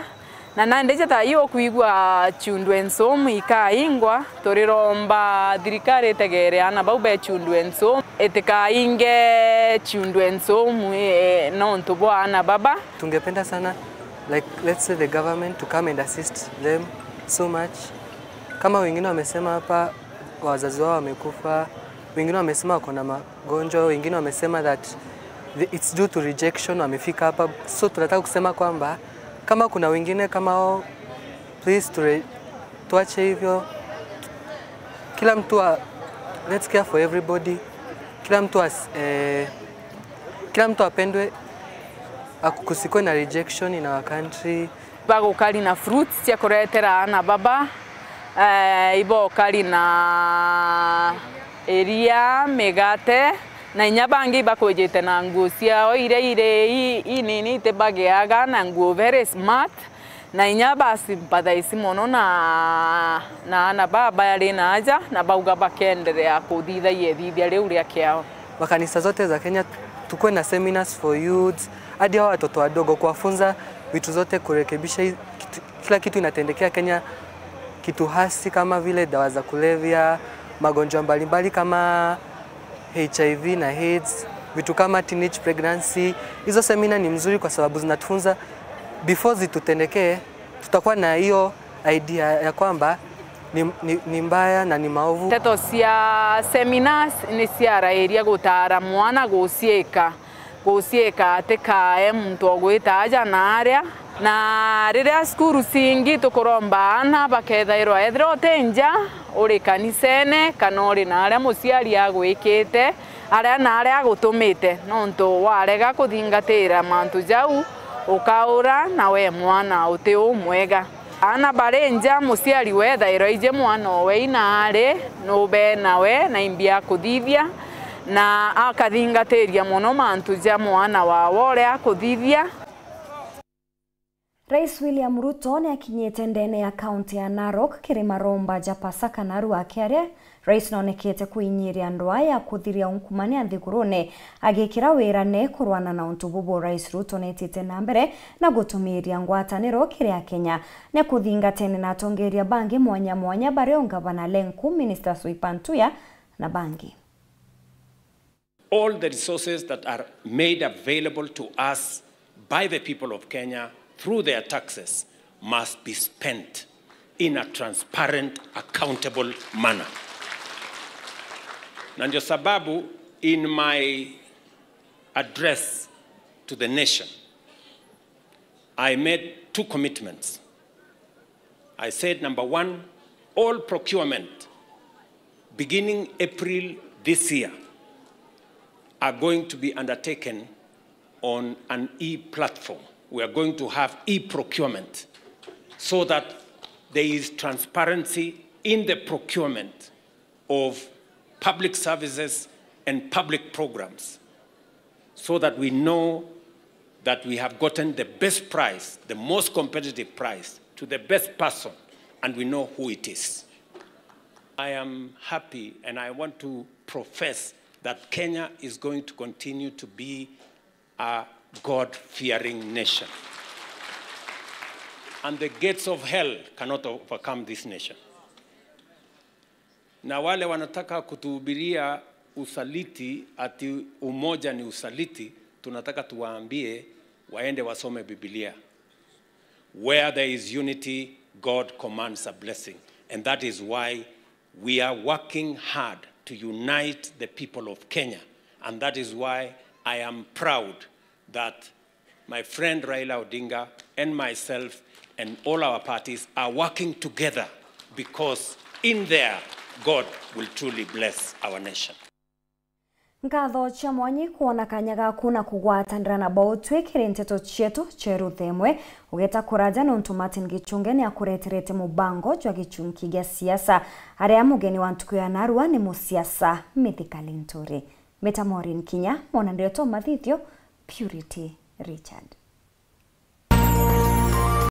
na nandeje ta yo kuigwa children's home ikaingwa turiromba thirikari tegere ana bau be children's home etikainge children's home nontu bwa ana baba. Tungependa sana like let's say the government to come and assist them so much. Kama wengine wamesema hapa wazazi wao wamekufa, wengine wamesema wako na magonjwa, wengine wamesema that it's due to rejection wamefika hapa. So tunataka kusema kwamba kama kuna wengine kama wao, please tuache hivyo. Kila mtu let's care for everybody. Kila mtu apendwe, kusikwe na rejection in our country. Bago kali na fruits ya kuretera ana baba ibo kali na eria megate na inyabangi bakojete na nguo ciao ire inini te bageaga na nguo very smart na inyaba sympathize mono na ana baba yale na aja na bauga bakenderea kuthitha yethithia riu ria kiao. Makanisa zote za Kenya tukue na seminars for youth hadi hao watoto wadogo kuwafunza vitu zote, kurekebisha kila kitu inatendekea Kenya, kitu hasi kama vile dawa za kulevya, magonjwa mbalimbali kama HIV na AIDS, vitu kama teenage pregnancy. Hizo seminar ni mzuri kwa sababu zinatufunza before zitutendekee, tutakuwa na hiyo idea ya kwamba ni mbaya na ni maovu. Teto cia seminars ni cia rairia gutara mwana gucieka atikae muntu ogwita aja na aria na riria skuru singi tukuromba ana bakethairwa ethiro tenja uri kanisene kana uri na aria muciari agwikite aria na aria agutumite nontu warega kuthingatira mantu jau ukaura na we mwana uti umwega ana barenja musiari we thairo ije mwana we inaare no be nawe na imbia kuthithia na akathingateria muno mantu ja mwana wa wore akuthithia. Rais William Ruto ni akinyete ndene ya kaunti ya Narok kirima romba japasaka naru akiaria rais naonekete kuinyiria ndoa ya kuthiria unkumani anthigurune agikira wirane kurwana na untububu. Rais Ruto netite na mbere na gutumiria ngwataniro kiria Kenya ne kuthingatene na tongeria bangi mwanya mwanya bare ngavana Lenku Minister Suipantuya na bangi. All the resources that are made available to us by the people of Kenya through their taxes must be spent in a transparent, accountable manner. Na ndio sababu in my address to the nation, I made 2 commitments. I said, number 1, all procurement beginning April this year are going to be undertaken on an e-platform. We are going to have e-procurement so that there is transparency in the procurement of public services and public programs so that we know that we have gotten the best price, the most competitive price to the best person, and we know who it is. I am happy and I want to profess that Kenya is going to continue to be a God-fearing nation. And the gates of hell cannot overcome this nation. Na wale wanataka kutuhubiria usaliti ati umoja ni usaliti, tunataka tuwaambie waende wasome Biblia. Where there is unity, God commands a blessing. And that is why we are working hard to unite the people of Kenya. And that is why I am proud that my friend Raila Odinga and myself and all our parties are working together because in there, God will truly bless our nation. Ngatho cia mwanyi kuona kanya gaku na kugwatanira na bautwikire nteto cietu cheru themwe ugeta kuraja na untu Martin Gichunge ni akureterete mubango jwa gichunki gya siasa aria mugeni wa ntuku ya Narua ni musiasa Mithika Linturi. Meta Maureen Kinya mwana ndio Tom Mathithio Purity Richard.